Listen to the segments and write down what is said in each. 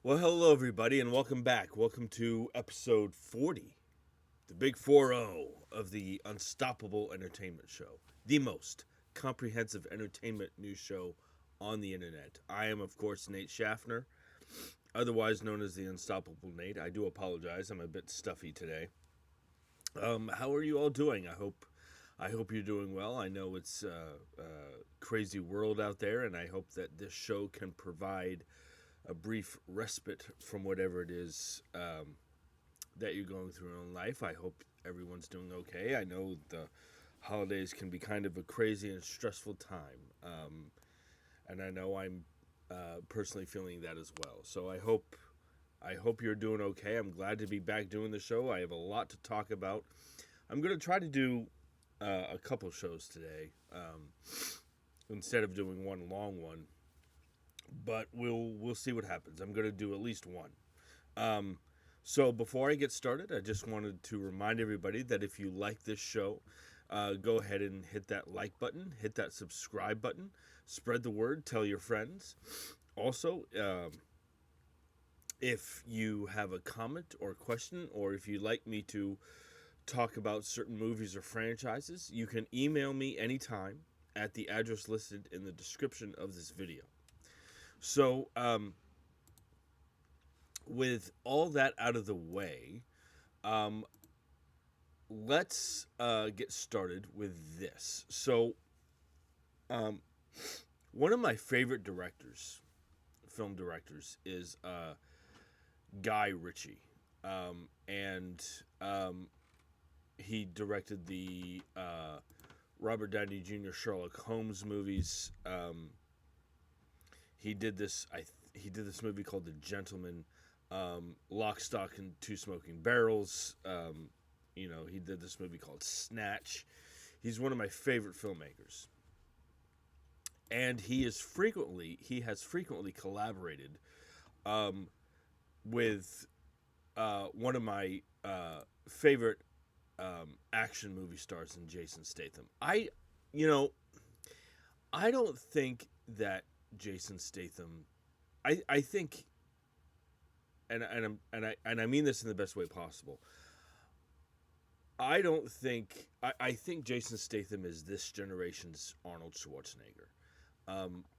Well, hello, everybody, and welcome back. Welcome to episode 40, the big 4-0 of the Unstoppable Entertainment Show, the most comprehensive entertainment news show on the internet. I am, of course, Nate Schaffner, otherwise known as the Unstoppable Nate. I do apologize, I'm a bit stuffy today. How are you all doing? I hope you're doing well. I know it's a crazy world out there, and I hope that this show can provide a brief respite from whatever it is that you're going through in life. I hope everyone's doing okay. I know the holidays can be kind of a crazy and stressful time, and I know I'm personally feeling that as well. So I hope you're doing okay. I'm glad to be back doing the show. I have a lot to talk about. I'm going to try to do a couple shows today instead of doing one long one, but we'll see what happens. I'm going to do at least one. Um, so before I get started, I just wanted to remind everybody that if you like this show, go ahead and hit that like button, hit that subscribe button, spread the word, tell your friends. Also, if you have a comment or question, or if you'd like me to talk about certain movies or franchises, you can email me anytime at the address listed in the description of this video. So, with all that out of the way, um, let's get started with this. So, um, one of my favorite directors, film directors, is Guy Ritchie, and he directed the Robert Downey Jr. Sherlock Holmes movies. He did this movie called The Gentleman, Lock, Stock, and Two Smoking Barrels. He did this movie called Snatch. He's one of my favorite filmmakers, and he has frequently collaborated with one of my favorite action movie stars in Jason Statham. You know, I don't think that Jason Statham. I think, and I mean this in the best way possible. I don't think I think Jason Statham is this generation's Arnold Schwarzenegger.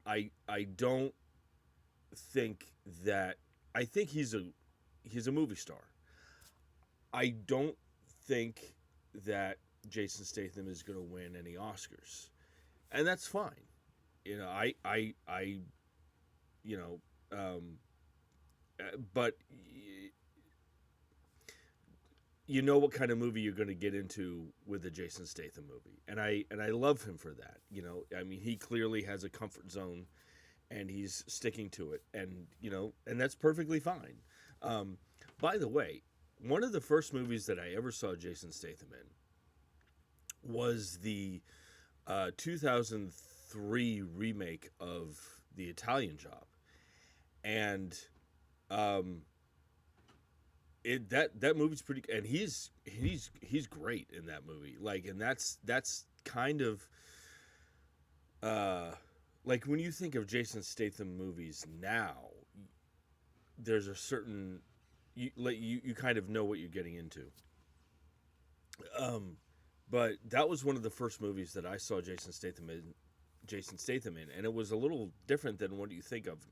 I don't think that I think he's a movie star. I don't think that Jason Statham is going to win any Oscars, and that's fine. I you know, but you know what kind of movie you're going to get into with the Jason Statham movie, and I love him for that. I mean, he clearly has a comfort zone, and he's sticking to it, and that's perfectly fine. Um, by the way, one of the first movies that I ever saw Jason Statham in was the 2003 remake of The Italian Job, and um, that movie's pretty, and he's great in that movie. Like, and that's kind of uh, like when you think of Jason Statham movies now, there's a certain you kind of know what you're getting into. Um, but that was one of the first movies that I saw Jason Statham in, and it was a little different than what you think of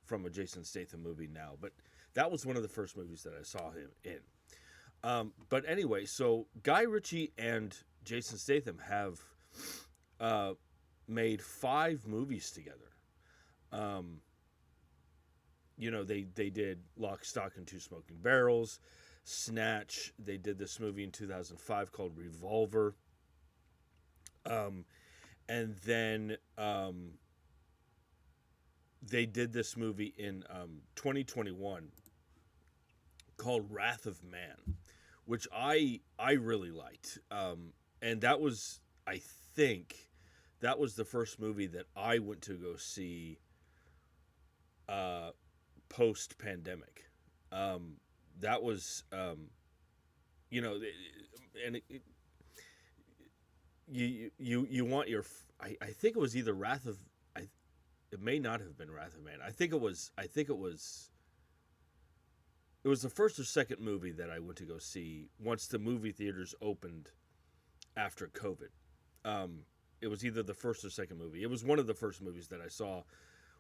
from a Jason Statham movie now. But that was one of the first movies that I saw him in. But anyway, so Guy Ritchie and Jason Statham have uh, made 5 movies together. Um, they did Lock, Stock, and Two Smoking Barrels, Snatch. They did this movie in 2005 called Revolver. Um, and then they did this movie in 2021 called Wrath of Man, which I really liked. And that was, I think, that was the first movie that I went to go see uh, post pandemic. That was, you know, and you want your. I think it was either Wrath of. It may not have been Wrath of Man. I think it was. it was the first or second movie that I went to go see once the movie theaters opened after COVID. It was either the first or second movie. It was one of the first movies that I saw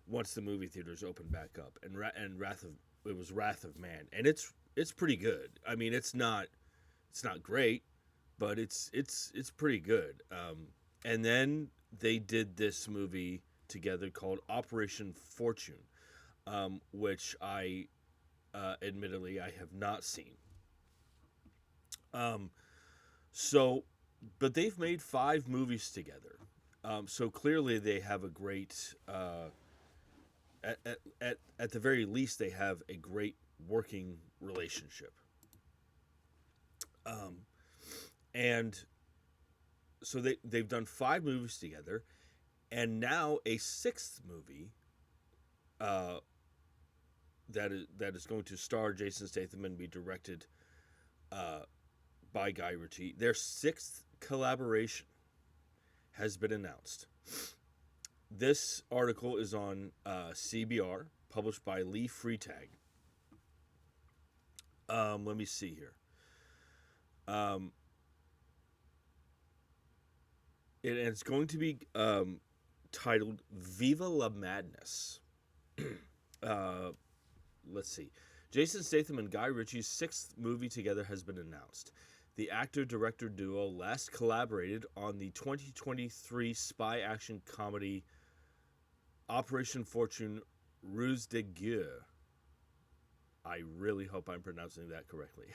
once the movie theaters opened back up, and it was Wrath of Man, and it's pretty good. I mean, it's not great, but it's pretty good. And then they did this movie together called Operation Fortune, which I admittedly I have not seen. So, but they've made 5 movies together. So clearly they have a great, at the very least, they have a great working relationship. And so they've done 5 movies together, and now a 6th movie that is going to star Jason Statham and be directed by Guy Ritchie. Their 6th collaboration has been announced. This article is on CBR, published by Lee Freitag. Let me see here. It's going to be titled Viva la Madness. Let's see. Jason Statham and Guy Ritchie's 6th movie together has been announced. The actor-director duo last collaborated on the 2023 spy action comedy Operation Fortune Ruse de Guerre. I really hope I'm pronouncing that correctly.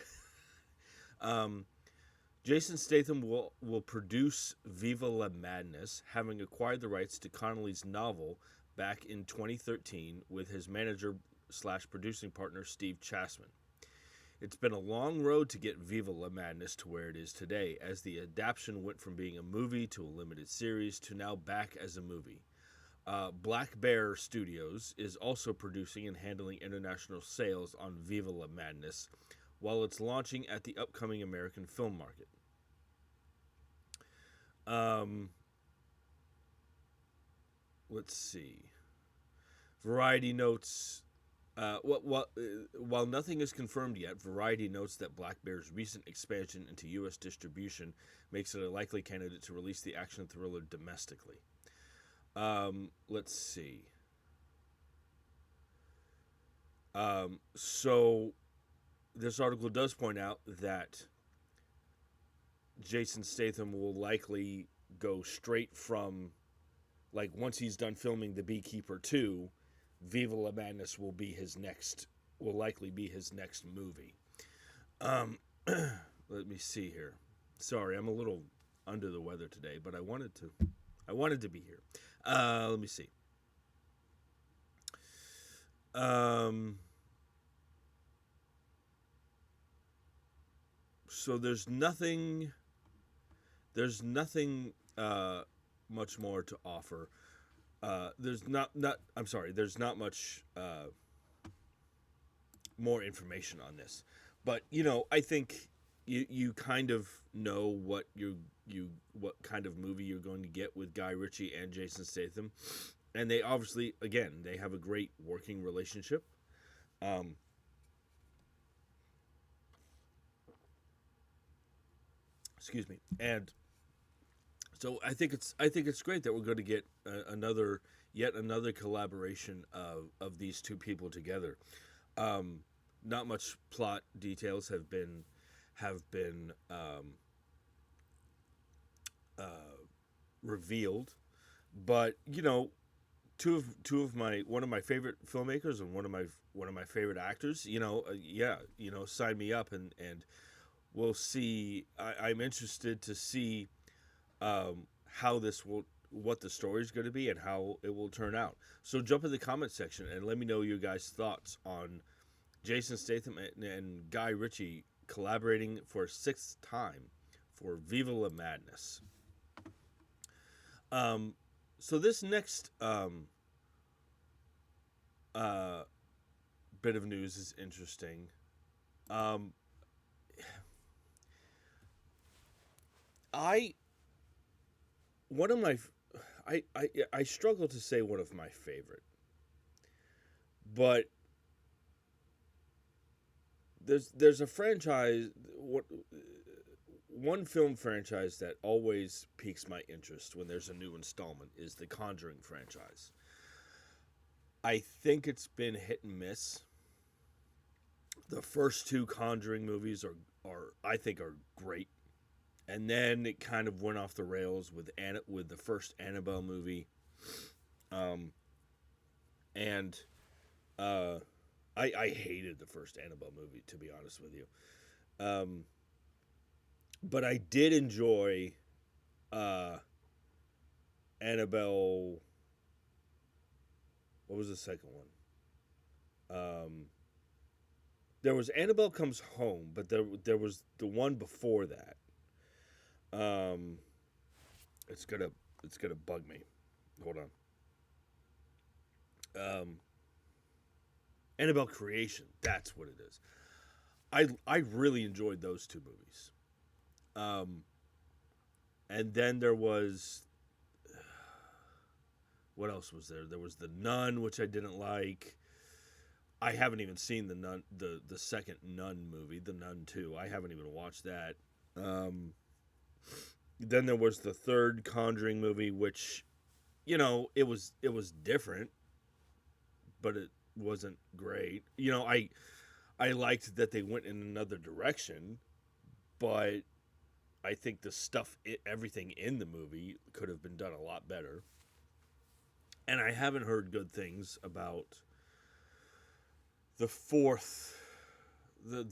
Jason Statham will produce Viva la Madness, having acquired the rights to Connolly's novel back in 2013 with his manager/producing partner Steve Chasman. It's been a long road to get Viva la Madness to where it is today, as the adaptation went from being a movie to a limited series to now back as a movie. Black Bear Studios is also producing and handling international sales on Viva la Madness, while it's launching at the upcoming American film market. Let's see. Variety notes, while nothing is confirmed yet, Variety notes that Black Bear's recent expansion into U.S. distribution makes it a likely candidate to release the action thriller domestically. Let's see. So this article does point out that Jason Statham will likely go straight from, like, once he's done filming The Beekeeper 2, Viva la Madness will likely be his next movie. Let me see here. Sorry, I'm a little under the weather today, but I wanted to be here. Let me see. So there's nothing much more to offer. There's not much more information on this. But, I think you kind of know what kind of movie you're going to get with Guy Ritchie and Jason Statham. And they obviously, again, they have a great working relationship. Excuse me. And so I think it's great that we're going to get yet another collaboration of these two people together. Not much plot details have been revealed, but one of my favorite filmmakers and one of my favorite actors, sign me up, and we'll see. I'm interested to see what the story is going to be and how it will turn out. So jump in the comment section and let me know your guys' thoughts on Jason Statham and Guy Ritchie collaborating for a 6th time for Viva la Madness. So this next bit of news is interesting. I struggle to say one of my favorite, but there's a franchise, one film franchise that always piques my interest when there's a new installment is the Conjuring franchise. I think it's been hit and miss. The first two Conjuring movies are I think are great, and then it kind of went off the rails with the first Annabelle movie, and I hated the first Annabelle movie, to be honest with you. But I did enjoy Annabelle. What was the second one? There was Annabelle Comes Home, but there was the one before that. It's gonna bug me. Hold on. Annabelle Creation. That's what it is. I really enjoyed those two movies. And then there was, what else was there? There was The Nun, which I didn't like. I haven't even seen the second Nun movie, The Nun 2. I haven't even watched that. Then there was the third Conjuring movie, which, it was different, but it wasn't great. I liked that they went in another direction, but I think everything in the movie could have been done a lot better. And I haven't heard good things about the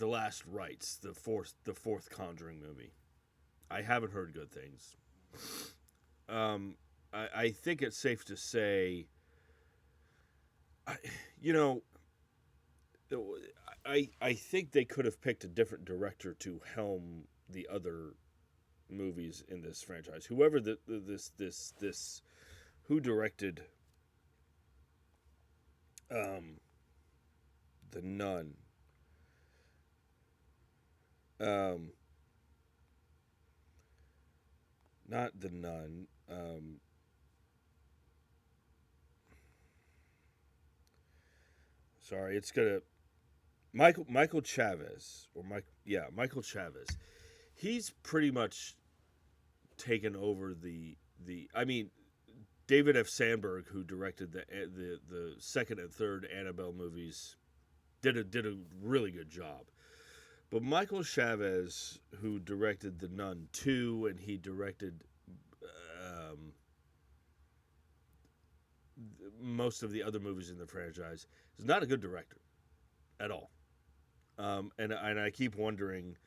Last Rites, the fourth Conjuring movie. I haven't heard good things. I think it's safe to say, I think they could have picked a different director to helm the other movies in this franchise. Whoever who directed The Nun. Not The Nun. Sorry, it's gonna Michael Chavez Michael Chavez. He's pretty much taken over the. I mean, David F. Sandberg, who directed the second and third Annabelle movies, did a really good job. But Michael Chavez, who directed The Nun 2, and he directed most of the other movies in the franchise, is not a good director at all. And I keep wondering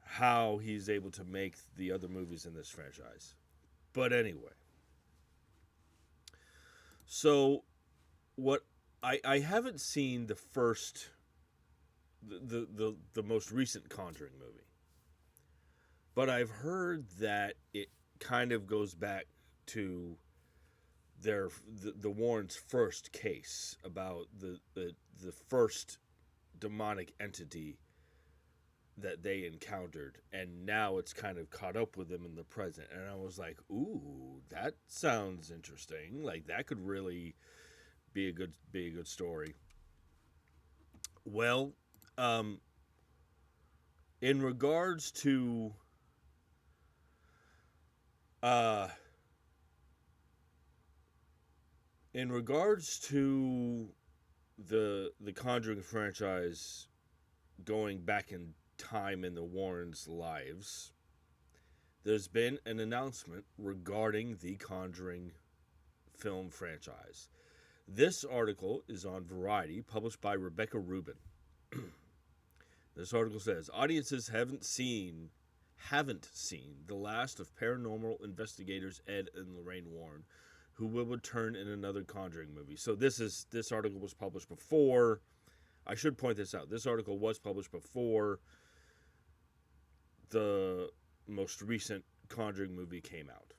how he's able to make the other movies in this franchise. But anyway. So, what I haven't seen the most recent Conjuring movie, but I've heard that it kind of goes back to the Warrens' first case about the first demonic entity that they encountered, and now it's kind of caught up with them in the present. And I was like, ooh, that sounds interesting. Like, that could really be a good story. Well, in regards to the Conjuring franchise going back in time in the Warrens' lives, there's been an announcement regarding the Conjuring film franchise. This article is on Variety, published by Rebecca Rubin. This article says, audiences haven't seen the last of paranormal investigators Ed and Lorraine Warren, who will return in another Conjuring movie. So this article was published before. I should point this out. This article was published before the most recent Conjuring movie came out.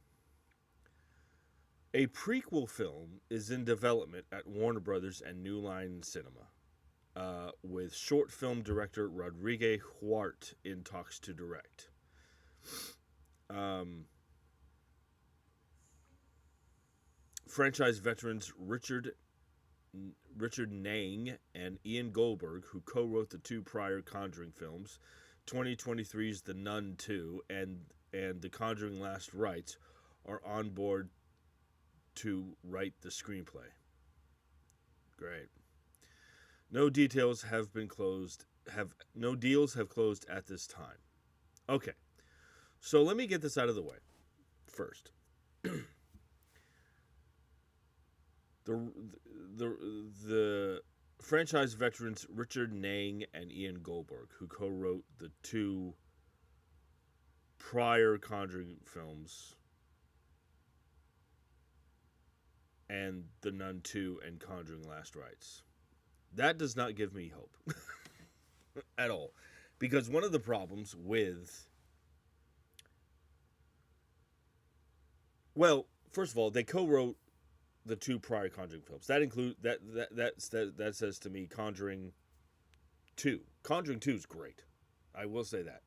A prequel film is in development at Warner Brothers and New Line Cinema, with short film director Rodrigue Huart in talks to direct. Franchise veterans Richard Richard Nang and Ian Goldberg, who co-wrote the two prior Conjuring films, 2023's The Nun 2 and The Conjuring Last Rites, are on board to write the screenplay. Great. No details have been closed. No deals have closed at this time. Okay, so let me get this out of the way first. the franchise veterans Richard Nang and Ian Goldberg, who co-wrote the two prior Conjuring films and The Nun 2 and Conjuring Last Rites. That does not give me hope at all. Because one of the problems with... Well, first of all, they co-wrote the two prior Conjuring films. That says to me Conjuring 2. Conjuring 2 is great. I will say that.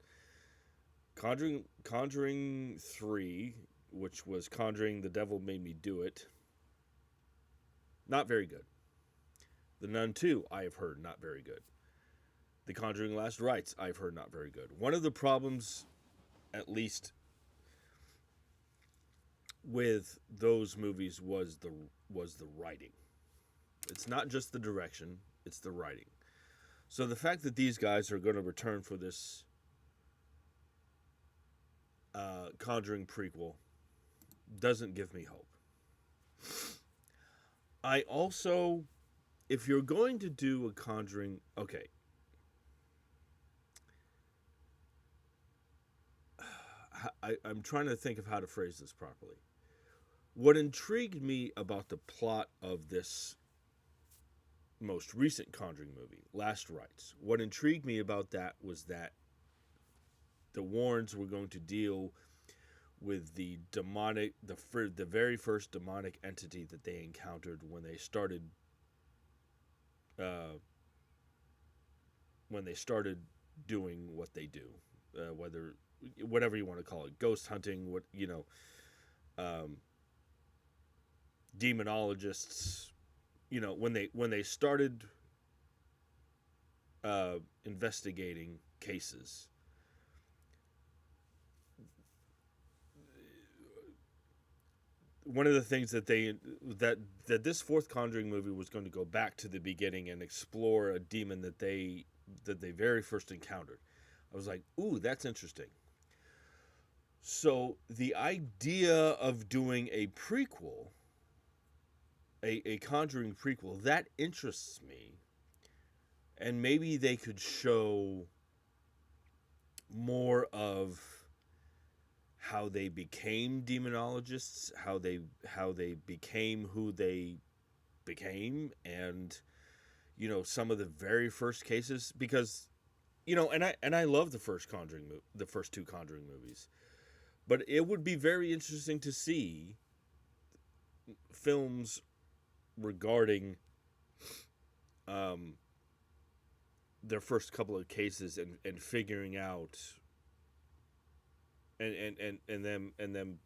Conjuring 3, which was Conjuring The Devil Made Me Do It, not very good. The Nun 2, I have heard, not very good. The Conjuring Last Rites, I've heard, not very good. One of the problems, at least with those movies, was the writing. It's not just the direction, it's the writing. So the fact that these guys are going to return for this Conjuring prequel doesn't give me hope. I also, if you're going to do a Conjuring, okay. I'm trying to think of how to phrase this properly. What intrigued me about the plot of this most recent Conjuring movie, Last Rites, what intrigued me about that was that the Warrens were going to deal with the very first demonic entity that they encountered when they started doing what they do, whatever you want to call it, ghost hunting, demonologists, when they started investigating cases. One of the things that this fourth Conjuring movie was going to go back to the beginning and explore a demon that they very first encountered. I was like, ooh, that's interesting. So the idea of doing a prequel, a Conjuring prequel, that interests me. And maybe they could show more of how they became demonologists, how they became who they became, and some of the very first cases, because and I love the first two Conjuring movies, but it would be very interesting to see films regarding their first couple of cases and figuring out and them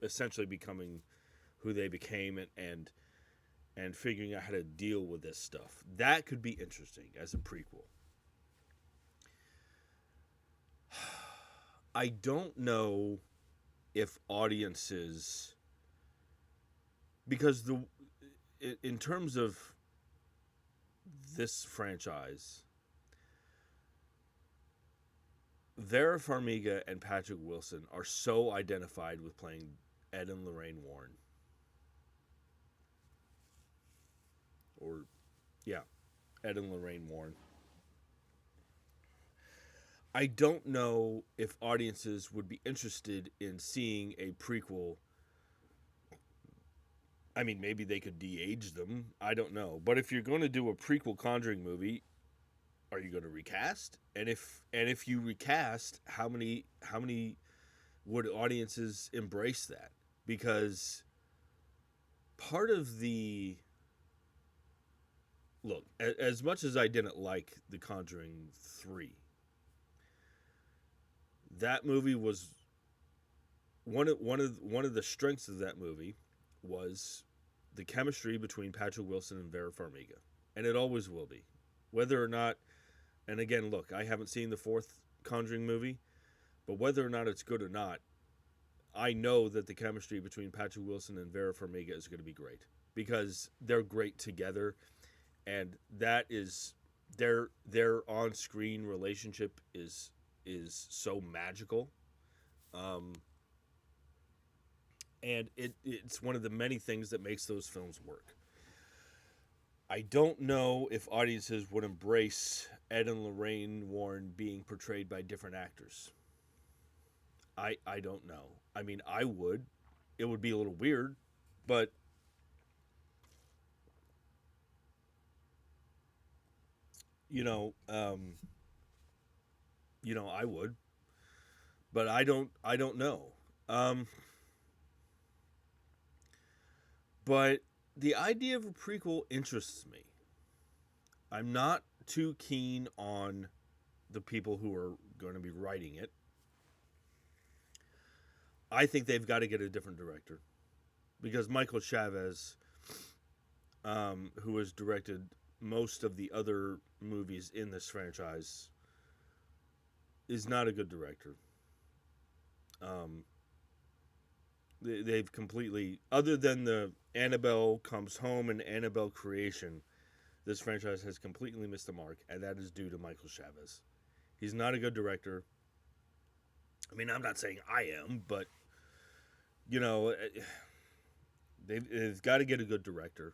essentially becoming who they became and figuring out how to deal with this stuff. That could be interesting as a prequel. I don't know if audiences, because in terms of this franchise, Vera Farmiga and Patrick Wilson are so identified with playing Ed and Lorraine Warren. Ed and Lorraine Warren. I don't know if audiences would be interested in seeing a prequel. I mean, maybe they could de-age them. I don't know. But if you're going to do a prequel Conjuring movie, are you going to recast? And if you recast, how many would audiences embrace that? Because part of the look, as much as I didn't like The Conjuring 3, that movie was one of the strengths of that movie was the chemistry between Patrick Wilson and Vera Farmiga, and it always will be, whether or not. And again, look, I haven't seen the fourth Conjuring movie, but whether or not it's good or not, I know that the chemistry between Patrick Wilson and Vera Farmiga is going to be great because they're great together, and that is their on-screen relationship is so magical, and it's one of the many things that makes those films work. I don't know if audiences would embrace Ed and Lorraine Warren being portrayed by different actors. I don't know. I mean, I would. It would be a little weird, but you know, I would, but I don't know. But the idea of a prequel interests me. I'm not too keen on the people who are going to be writing it. I think they've got to get a different director because Michael Chavez, who has directed most of the other movies in this franchise, is not a good director. They've completely, other than the Annabelle Comes Home and Annabelle Creation, this franchise has completely missed the mark, and that is due to Michael Chavez. He's not a good director. I mean, I'm not saying I am, but, you know, they've got to get a good director.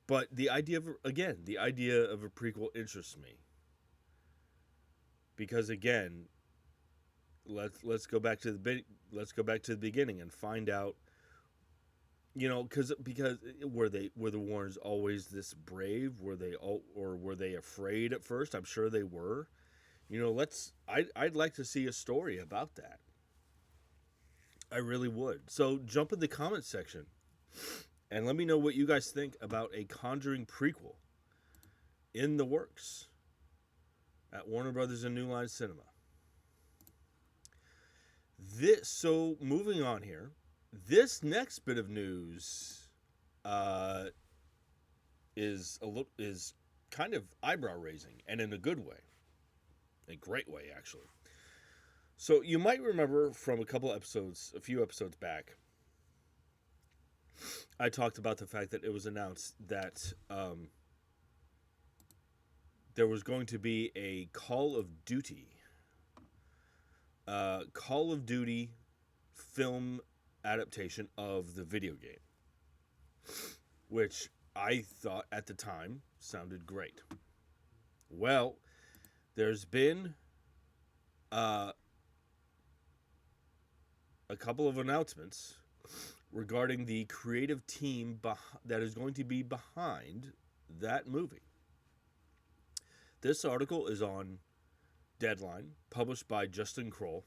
But the idea of a prequel interests me. Because again, let's go back to the beginning and find out, you know, because were the Warrens always this brave? Were they afraid at first? I'm sure they were. You know, I'd like to see a story about that. I really would. So jump in the comments section and let me know what you guys think about a Conjuring prequel in the works at Warner Brothers and New Line Cinema. So moving on here, this next bit of news is kind of eyebrow raising, and in a good way, a great way actually. So you might remember from a few episodes back, I talked about the fact that it was announced that there was going to be a Call of Duty film adaptation of the video game, which I thought at the time sounded great. Well, there's been a couple of announcements regarding the creative team that is going to be behind that movie. This article is on Deadline, published by Justin Kroll.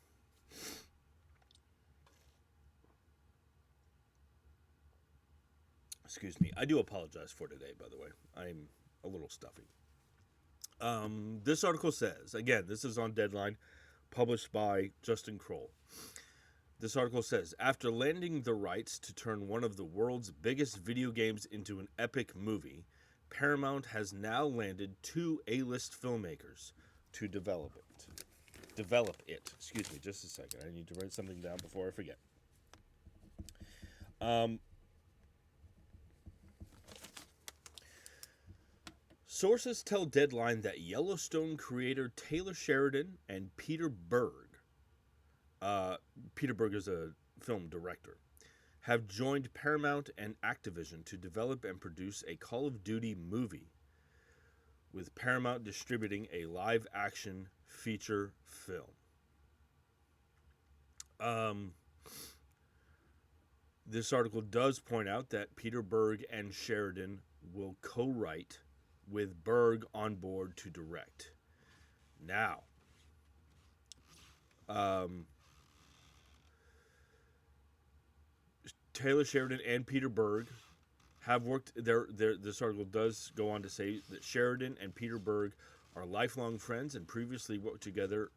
Excuse me. I do apologize for today, by the way. I'm a little stuffy. This article says, again, this is on Deadline, published by Justin Kroll. This article says, after landing the rights to turn one of the world's biggest video games into an epic movie, Paramount has now landed 2 A-list filmmakers to develop it. Excuse me, just a second. I need to write something down before I forget. Sources tell Deadline that Yellowstone creator Taylor Sheridan and Peter Berg is a film director, have joined Paramount and Activision to develop and produce a Call of Duty movie, with Paramount distributing a live-action feature film. This article does point out that Peter Berg and Sheridan will co-write, with Berg on board to direct. Now, Taylor Sheridan and Peter Berg have worked. This article does go on to say that Sheridan and Peter Berg are lifelong friends and previously worked together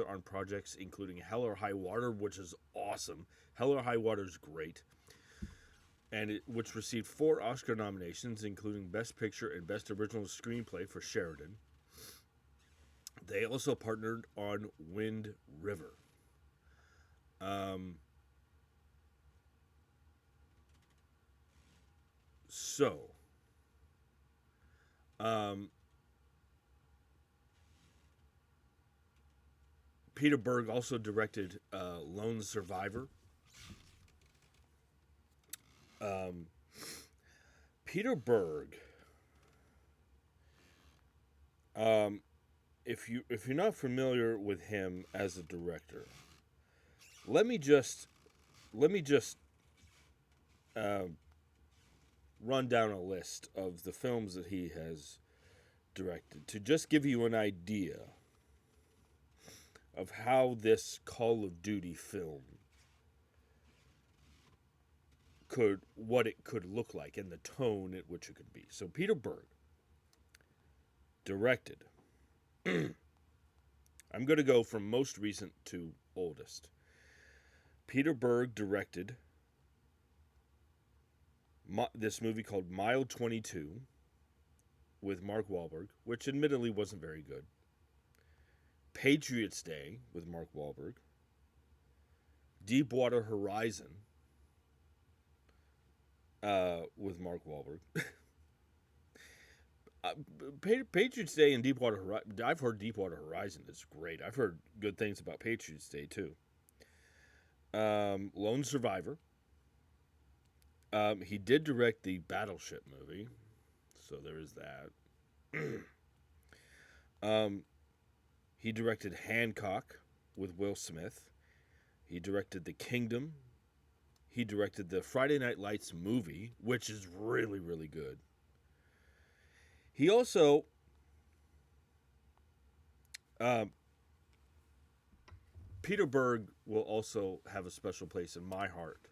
on projects including Hell or High Water, which is awesome. Hell or High Water is great, which received 4 Oscar nominations, including Best Picture and Best Original Screenplay for Sheridan. They also partnered on Wind River. So, Peter Berg also directed Lone Survivor. Peter Berg, if you're not familiar with him as a director, let me just run down a list of the films that he has directed to just give you an idea of how this Call of Duty film what it could look like and the tone at which it could be. So Peter Berg directed. I'm going to go from most recent to oldest. Peter Berg directed this movie called Mile 22 with Mark Wahlberg, which admittedly wasn't very good. Patriots Day with Mark Wahlberg. Deepwater Horizon with Mark Wahlberg. Patriots Day and Deepwater Horizon. I've heard Deepwater Horizon is great. I've heard good things about Patriots Day too. Lone Survivor. He did direct the Battleship movie, so there is that. He directed Hancock with Will Smith. He directed The Kingdom. He directed the Friday Night Lights movie, which is really, really good. He also Peter Berg will also have a special place in my heart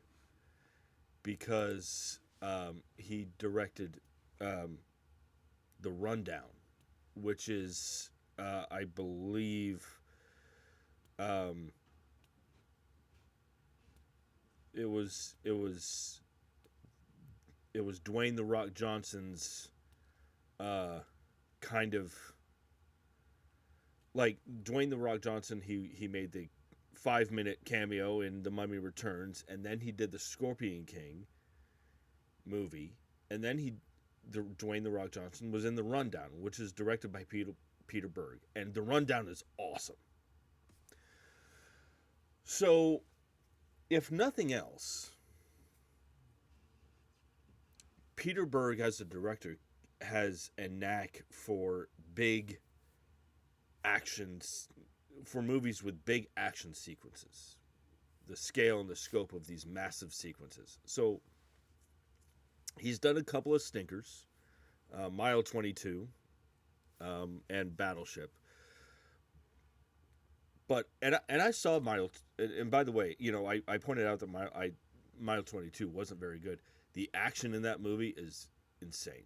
because he directed The Rundown, which is, I believe, it was Dwayne The Rock Johnson's kind of like Dwayne The Rock Johnson. He made the 5-minute cameo in The Mummy Returns, and then he did the Scorpion King movie, and then Dwayne The Rock Johnson was in The Rundown, which is directed by Peter Berg, and The Rundown is awesome. So, if nothing else, Peter Berg as a director has a knack for big actions, for movies with big action sequences, the scale and the scope of these massive sequences. So he's done a couple of stinkers, Mile 22 and Battleship. But and I saw Mile, and by the way, I pointed out that Mile 22 wasn't very good. The action in that movie is insane.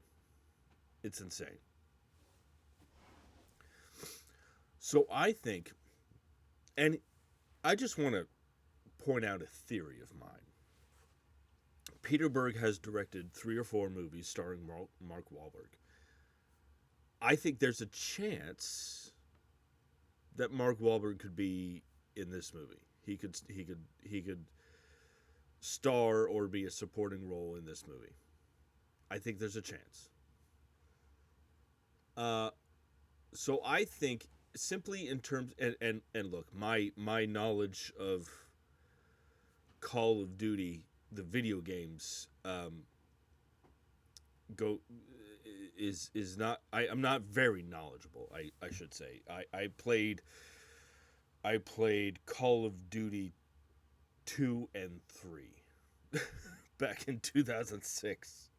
It's insane. So I think, and I just want to point out a theory of mine. Peter Berg has directed 3 or 4 movies starring Mark Wahlberg. I think there's a chance that Mark Wahlberg could be in this movie. He could star or be a supporting role in this movie. I think there's a chance. So I think simply in terms and look, my knowledge of Call of Duty, the video games, is not. I'm not very knowledgeable. I should say. I played Call of Duty 2 and 3 back in 2006.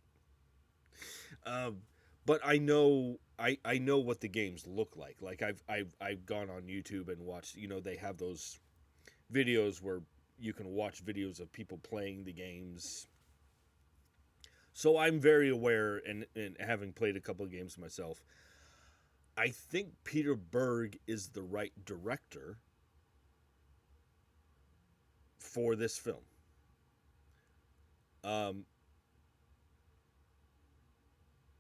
But I know what the games look like. Like I've gone on YouTube and watched. They have those videos where you can watch videos of people playing the games. So I'm very aware, and having played a couple of games myself, I think Peter Berg is the right director for this film. Um,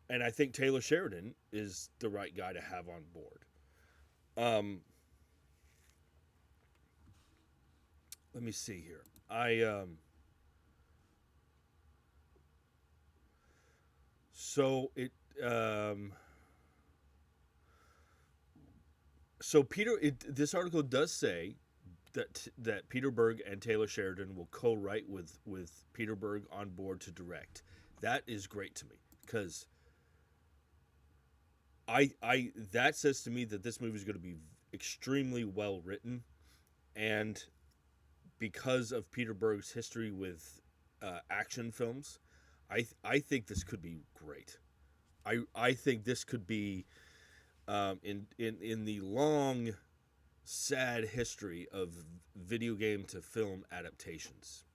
and I think Taylor Sheridan is the right guy to have on board. Um, let me see here. So it so Peter this article does say that Peter Berg and Taylor Sheridan will co-write with Peter Berg on board to direct. That is great to me because I that says to me that this movie is going to be extremely well written, and because of Peter Berg's history with action films, I think this could be great. I think this could be in the long, sad history of video game to film adaptations.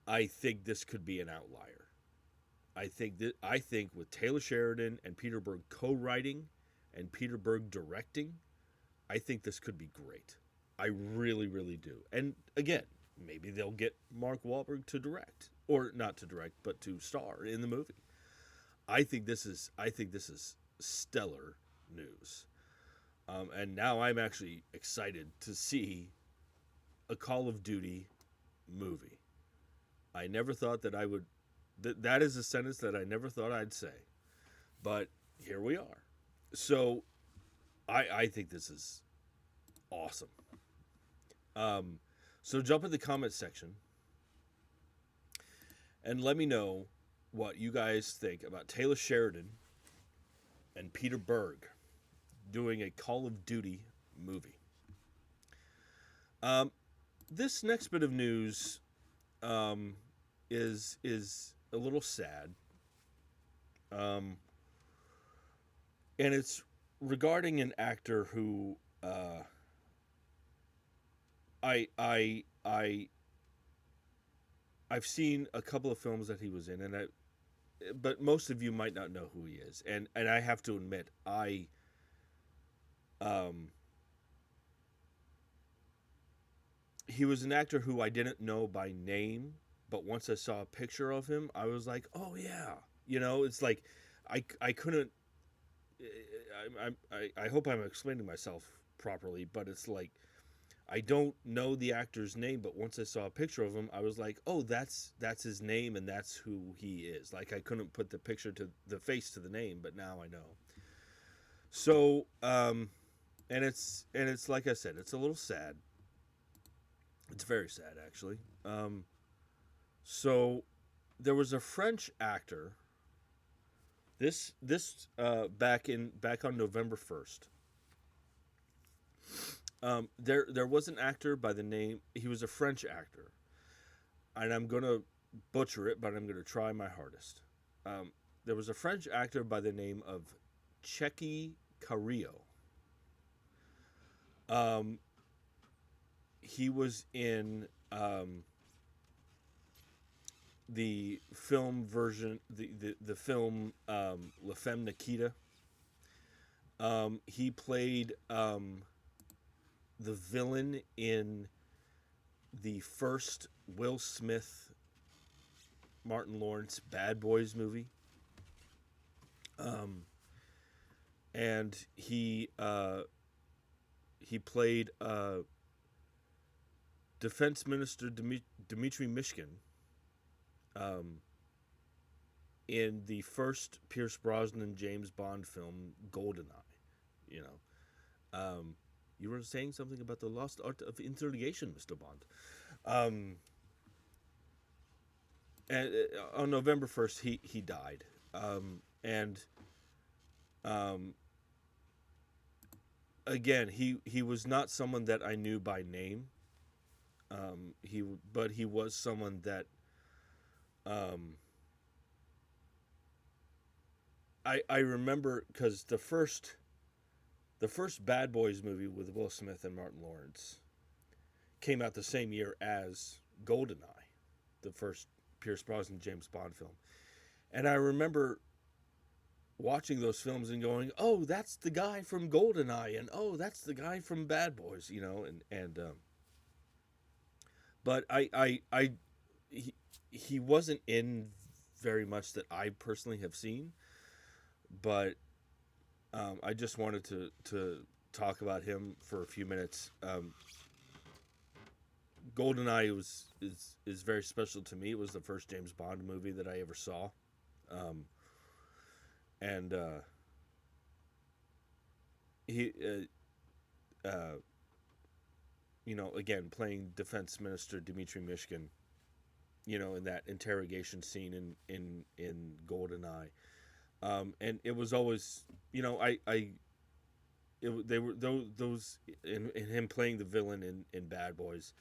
I think this could be an outlier. I think with Taylor Sheridan and Peter Berg co-writing and Peter Berg directing, I think this could be great. I really, really do. And again, maybe they'll get Mark Wahlberg to direct, or not to direct, but to star in the movie. I think this is stellar news. And now I'm actually excited to see a Call of Duty movie. I never thought that I would. That is a sentence that I never thought I'd say, but here we are. So, I think this is awesome. So jump in the comments section and let me know what you guys think about Taylor Sheridan and Peter Berg doing a Call of Duty movie. This next bit of news is a little sad, and it's regarding an actor who I've seen a couple of films that he was in, but most of you might not know who he is, and I have to admit he was an actor who I didn't know by name, but once I saw a picture of him, I was like, oh yeah, it's like I couldn't. I hope I'm explaining myself properly, but it's like I don't know the actor's name, but once I saw a picture of him, I was like, oh, that's his name and that's who he is. Like I couldn't put the picture to the face to the name, but now I know. So, and it's like I said, it's a little sad. It's very sad, actually. So there was a French actor. This back on November 1st. There was an actor by the name. He was a French actor, and I'm gonna butcher it, but I'm gonna try my hardest. There was a French actor by the name of Checky Carrillo. He was in the film version, the film La Femme Nikita. He played the villain in the first Will Smith, Martin Lawrence Bad Boys movie. And he played Defense Minister Dmitry Mishkin in the first Pierce Brosnan James Bond film, GoldenEye. You were saying something about the lost art of interrogation, Mr. Bond. And on November 1st, he died. Again, he was not someone that I knew by name. But he was someone that I remember because the first Bad Boys movie with Will Smith and Martin Lawrence came out the same year as GoldenEye, the first Pierce Brosnan James Bond film. And I remember watching those films and going, "Oh, that's the guy from GoldenEye," and "Oh, that's the guy from Bad Boys," but he, he wasn't in very much that I personally have seen, but I just wanted to talk about him for a few minutes. GoldenEye is very special to me. It was the first James Bond movie that I ever saw, um, and he again playing Defense Minister Dmitry Mishkin, in that interrogation scene in GoldenEye, and it was always, they were those in him playing the villain in Bad Boys.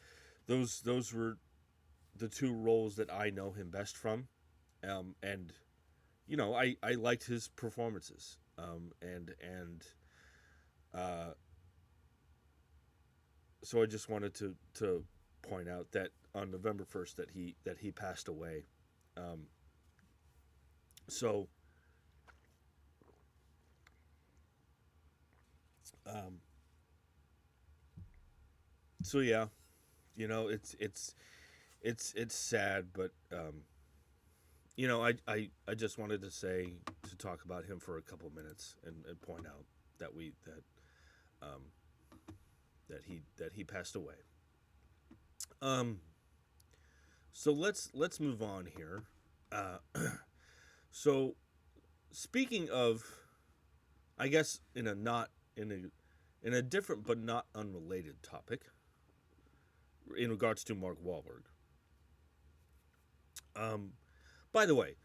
Those were the two roles that I know him best from, and I liked his performances, and uh, so I just wanted to point out that on November 1st that he passed away. Um, so um, so yeah, it's sad, but I just wanted to talk about him for a couple minutes and point out that um, that he passed away. Um, so let's move on here. Uh, so speaking of, I guess in a not in a different but not unrelated topic, in regards to Mark Wahlberg. Um, by the way,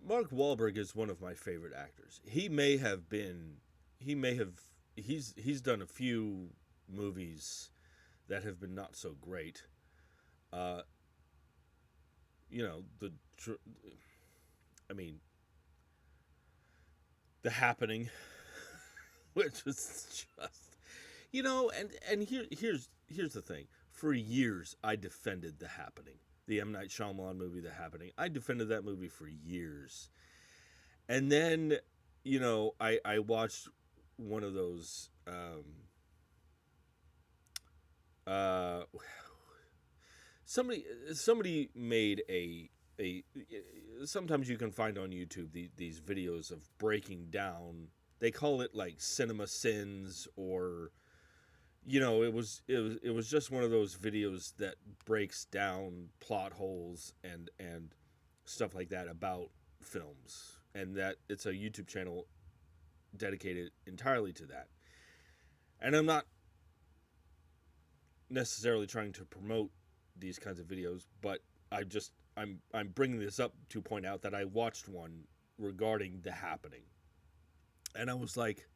Mark Wahlberg is one of my favorite actors. He may have, he's done a few movies that have been not so great. Uh, you know, the, I mean, The Happening, which was just, and here's the thing. For years, I defended The Happening, the M. Night Shyamalan movie, The Happening. I defended that movie for years. And then, I watched one of those. Uh, somebody made a. Sometimes you can find on YouTube these videos of breaking down. They call it like cinema sins, or it was just one of those videos that breaks down plot holes and stuff like that about films, and that it's a YouTube channel dedicated entirely to that. And I'm not necessarily trying to promote these kinds of videos, but I'm bringing this up to point out that I watched one regarding The Happening, and I was like,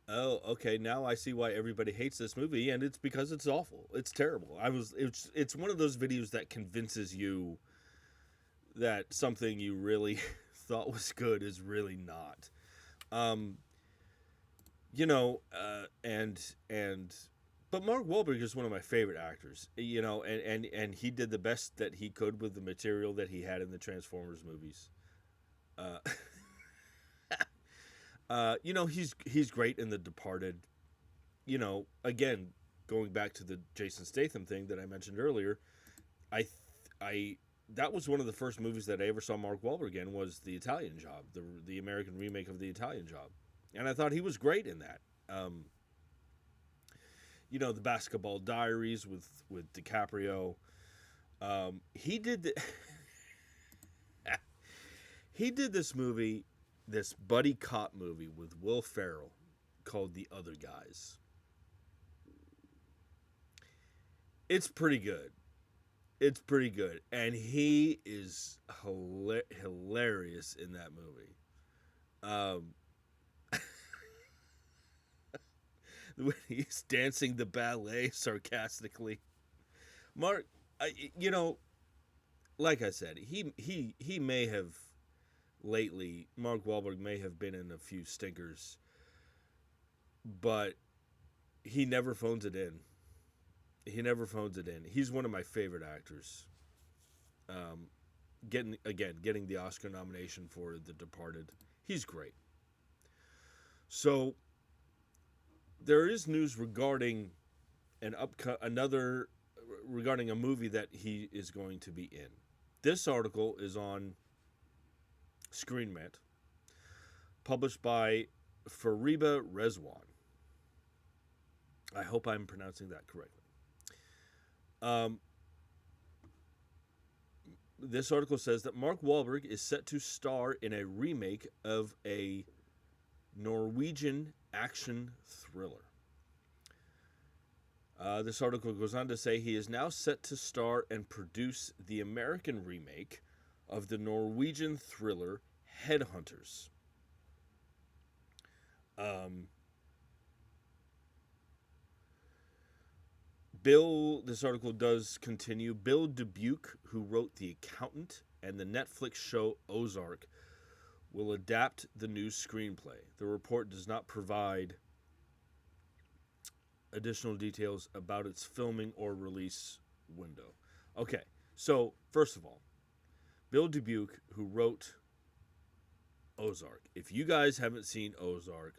oh, okay, now I see why everybody hates this movie, and it's because it's awful. It's terrible. It's one of those videos that convinces you that something you really thought was good is really not. Um, and but Mark Wahlberg is one of my favorite actors. And he did the best that he could with the material that he had in the Transformers movies. Uh, he's great in The Departed. Again, going back to the Jason Statham thing that I mentioned earlier, I I that was one of the first movies that I ever saw Mark Wahlberg in, was The Italian Job, the American remake of The Italian Job, and I thought he was great in that. The Basketball Diaries with DiCaprio. He did he did this movie, this buddy cop movie with Will Ferrell called The Other Guys. It's pretty good. It's pretty good, and he is hilarious in that movie. Um, when he's dancing the ballet sarcastically, Mark, I, you know, like I said, he may have lately. Mark Wahlberg may have been in a few stinkers, but he never phones it in. He never phones it in. He's one of my favorite actors. Um, getting the Oscar nomination for The Departed. He's great. So there is news regarding regarding a movie that he is going to be in. This article is on Screen Rant, published by Fariba Rezwan. I hope I'm pronouncing that correctly. This article says that Mark Wahlberg is set to star in a remake of a Norwegian action thriller. This article goes on to say he is now set to star and produce the American remake of the Norwegian thriller Headhunters. This article does continue. Bill Dubuque, who wrote The Accountant and the Netflix show Ozark, will adapt the new screenplay. The report does not provide additional details about its filming or release window. Okay, so first of all, Bill Dubuque, who wrote Ozark. If you guys haven't seen Ozark,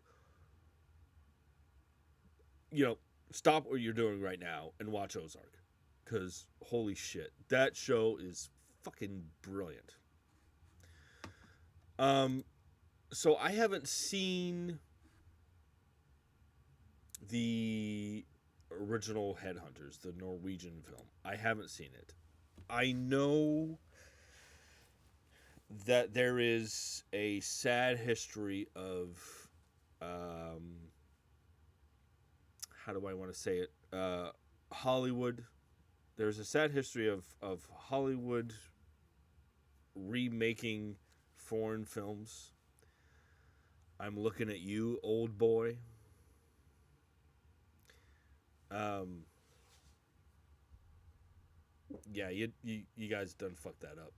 stop what you're doing right now and watch Ozark. Because, holy shit, that show is fucking brilliant. So I haven't seen the original Headhunters, the Norwegian film. I haven't seen it. I know that there is a sad history of, how do I want to say it? Hollywood. There's a sad history of Hollywood remaking foreign films. I'm looking at you, old boy. Yeah, you guys done fucked that up.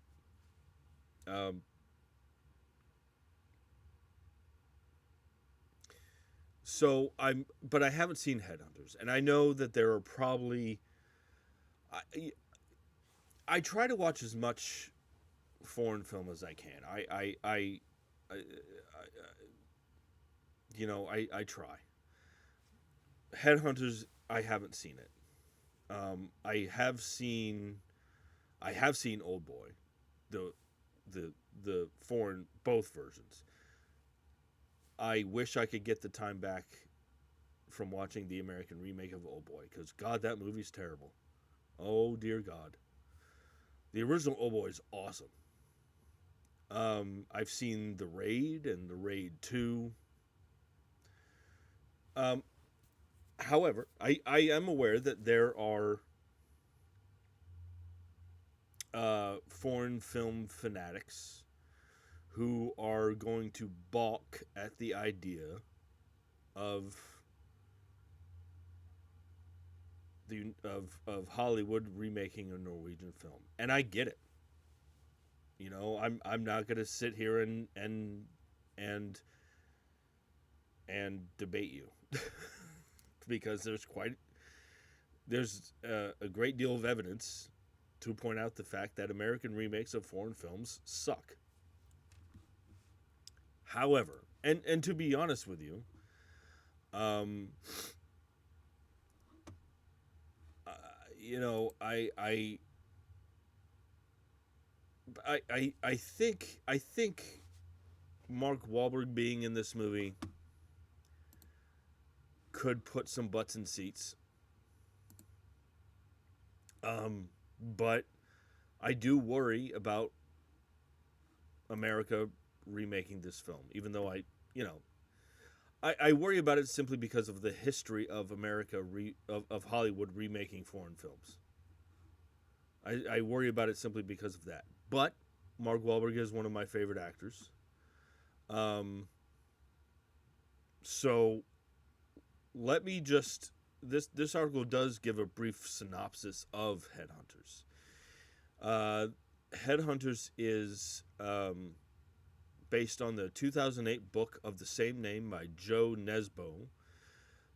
But I haven't seen Headhunters, and I know that there are probably. I try to watch as much foreign film as I can. I try. Headhunters, I haven't seen it. I have seen Old Boy, the foreign, both versions. I wish I could get the time back from watching the American remake of Old Boy, because God, that movie's terrible. Oh dear God. The original Old Boy is awesome. I've seen The Raid and The Raid 2. However, I am aware that there are foreign film fanatics who are going to balk at the idea of Hollywood remaking a Norwegian film, and I get it. I'm not going to sit here and debate you because there's a great deal of evidence to point out the fact that American remakes of foreign films suck. However, and to be honest with you, I think Mark Wahlberg being in this movie could put some butts in seats. But I do worry about America remaking this film, even though I worry about it simply because of the history of America of Hollywood remaking foreign films. I worry about it simply because of that. But Mark Wahlberg is one of my favorite actors. So let me just this article does give a brief synopsis of Headhunters. Headhunters is based on the 2008 book of the same name by Joe Nesbo,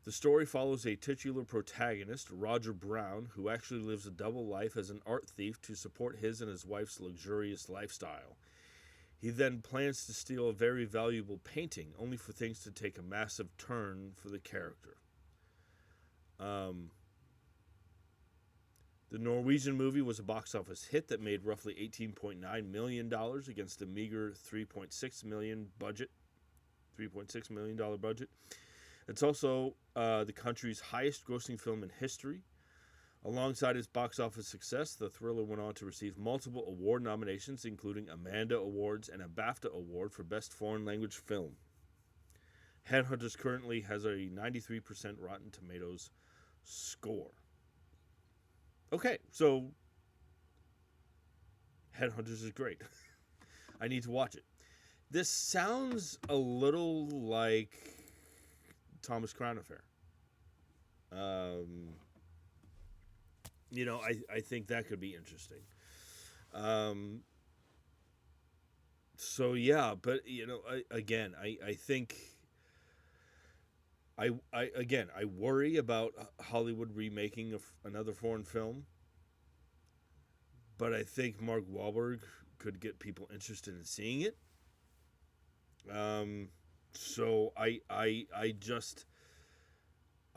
The story follows a titular protagonist, Roger Brown, who actually lives a double life as an art thief to support his and his wife's luxurious lifestyle. He then plans to steal a very valuable painting, only for things to take a massive turn for the character. The Norwegian movie was a box office hit that made roughly $18.9 million against a meager $3.6 million budget. $3.6 million budget. It's also the country's highest grossing film in history. Alongside its box office success, the thriller went on to receive multiple award nominations, including Amanda Awards and a BAFTA Award for Best Foreign Language Film. Headhunters currently has a 93% Rotten Tomatoes score. Okay, so Headhunters is great. I need to watch it. This sounds a little like Thomas Crown Affair. I think that could be interesting. So yeah, but I think I worry about Hollywood remaking another foreign film, but I think Mark Wahlberg could get people interested in seeing it. So I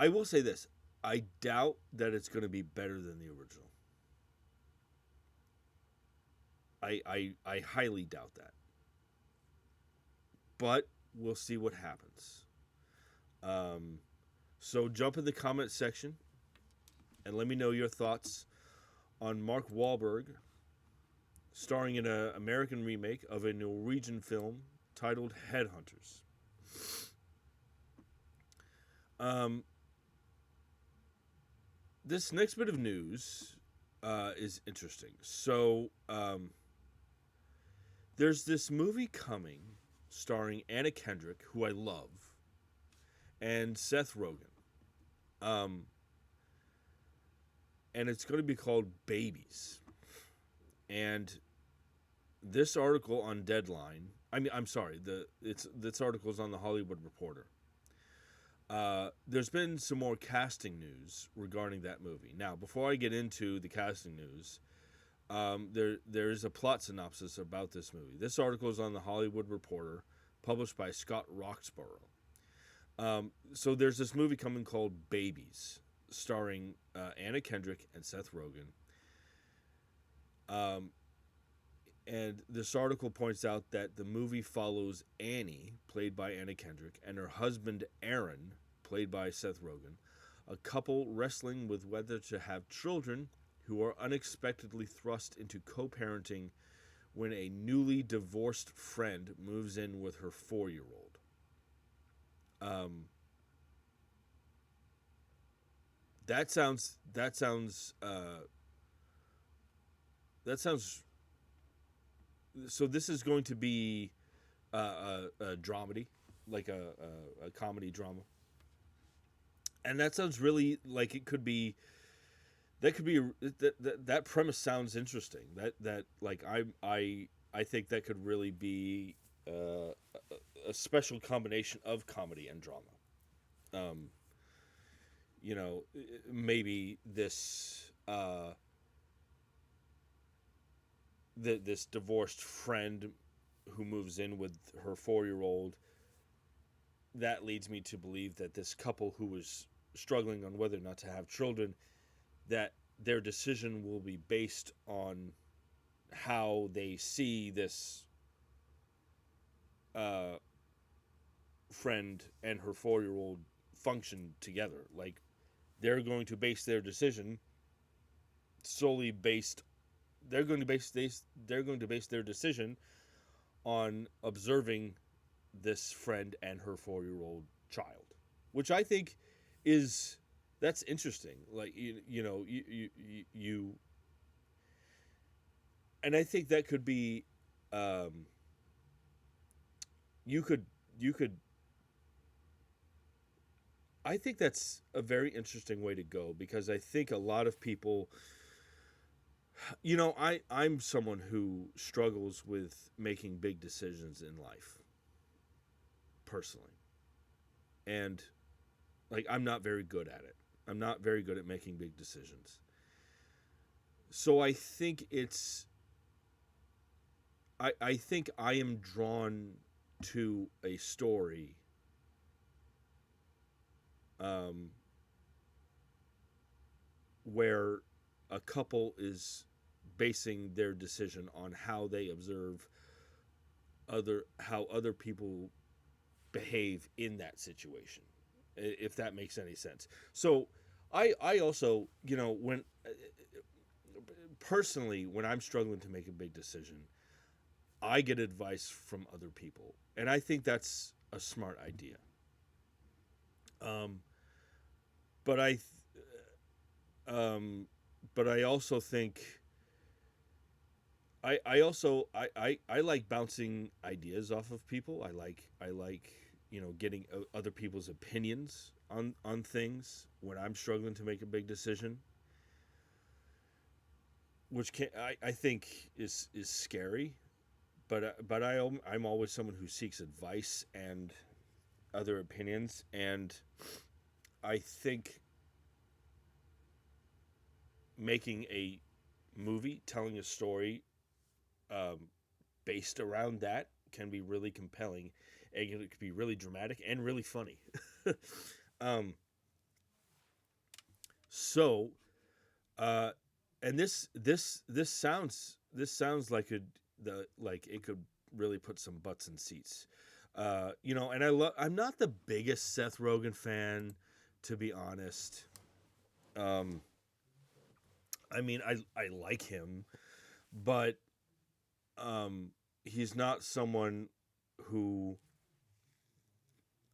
will say this: I doubt that it's going to be better than the original. I highly doubt that, but we'll see what happens. So jump in the comment section and let me know your thoughts on Mark Wahlberg starring in an American remake of a Norwegian film titled Headhunters. This next bit of news is interesting. So there's this movie coming starring Anna Kendrick, who I love, and Seth Rogen. And it's going to be called Babies. And this article on Deadline, this article is on the Hollywood Reporter. There's been some more casting news regarding that movie. Now, before I get into the casting news, there is a plot synopsis about this movie. This article is on the Hollywood Reporter, published by Scott Roxborough. So there's this movie coming called Babies, starring Anna Kendrick and Seth Rogen. And this article points out that the movie follows Annie, played by Anna Kendrick, and her husband Aaron, played by Seth Rogen, a couple wrestling with whether to have children who are unexpectedly thrust into co-parenting when a newly divorced friend moves in with her 4-year-old. That sounds. So this is going to be a dramedy, like a comedy drama, and that sounds really like it could be. That could be that premise sounds interesting. That like I think that could really be a special combination of comedy and drama. Maybe this this divorced friend who moves in with her 4-year-old. That leads me to believe that this couple who was struggling on whether or not to have children, that their decision will be based on how they see this friend and her 4-year-old function together. Like, they're going to base their decision solely based. They're going to base their decision on observing this friend and her 4-year-old child, which I think that's interesting. Like you and I think that could be you could I think that's a very interesting way to go, because I think a lot of people, I'm someone who struggles with making big decisions in life, personally. And Like, I'm not very good at it. I'm not very good at making big decisions. So I think I am drawn to a story um, where a couple is basing their decision on how they observe how other people behave in that situation, if that makes any sense. So I also, when personally, when I'm struggling to make a big decision, I get advice from other people, and I think that's a smart idea. Um, but I, um, but I also think I like bouncing ideas off of people. I like getting other people's opinions on things when I'm struggling to make a big decision, which I think is scary. But I'm always someone who seeks advice and other opinions, and I think making a movie, telling a story um, based around that can be really compelling, and it could be really dramatic and really funny. um, so, uh, and this sounds like it could really put some butts in seats. And I'm not the biggest Seth Rogen fan, to be honest. Um, I mean, I like him, but he's not someone who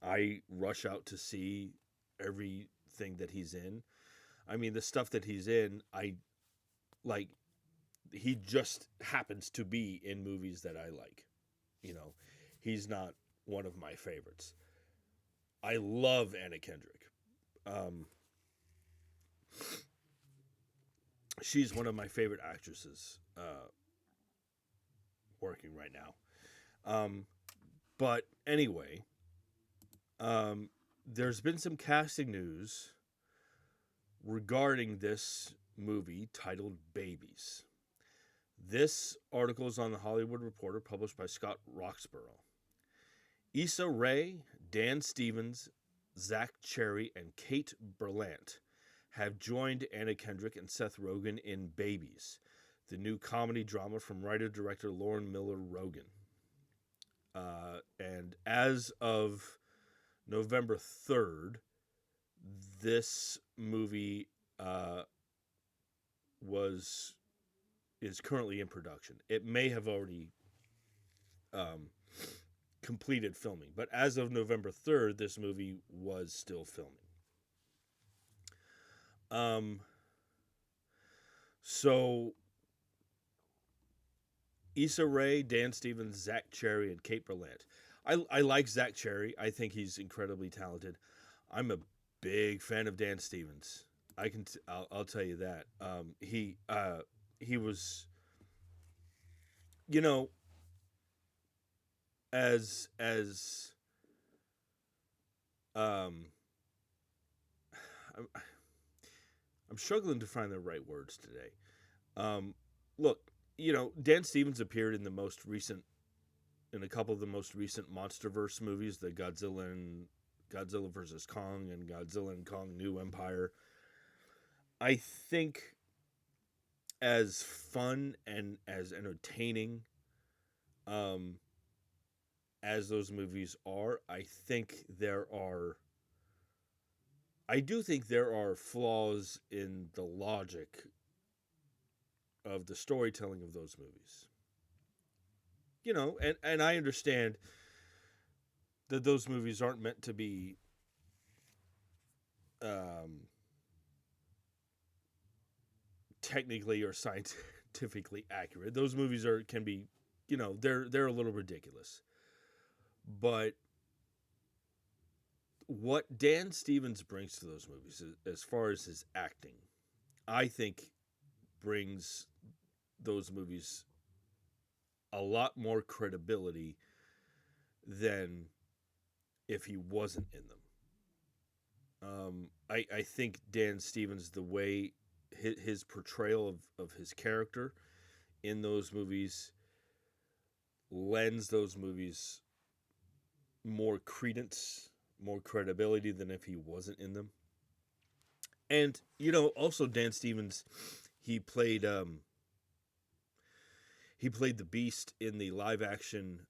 I rush out to see everything that he's in. I mean, the stuff that he's in, I like. He just happens to be in movies that I like. You know, he's not one of my favorites. I love Anna Kendrick. Um, she's one of my favorite actresses working right now. Um, but anyway, um, there's been some casting news regarding this movie titled Babies. This article is on the Hollywood Reporter, published by Scott Roxborough. Issa Rae, Dan Stevens, Zach Cherry, and Kate Berlant have joined Anna Kendrick and Seth Rogen in Babies, the new comedy drama from writer-director Lauren Miller Rogen. And as of November 3rd, this movie was is currently in production. It may have already um, completed filming, but as of November 3rd, this movie was still filming. So Issa Rae, Dan Stevens, Zach Cherry, and Kate Berlant. I like Zach Cherry. I think he's incredibly talented. I'm a big fan of Dan Stevens. I'll tell you that. He was, you know as um I'm, I'm struggling to find the right words today. Um, Look, Dan Stevens appeared in a couple of the most recent MonsterVerse movies, the Godzilla versus Kong and Godzilla and Kong New Empire. I think as fun and as entertaining um, as those movies are, I do think there are flaws in the logic of the storytelling of those movies. And I understand that those movies aren't meant to be um, technically or scientifically accurate. Those movies can be, they're a little ridiculous. But what Dan Stevens brings to those movies, as far as his acting, I think brings those movies a lot more credibility than if he wasn't in them. I think Dan Stevens, the way his portrayal of his character in those movies lends those movies more credence, more credibility than if he wasn't in them. And also Dan Stevens, he played he played the Beast in the live action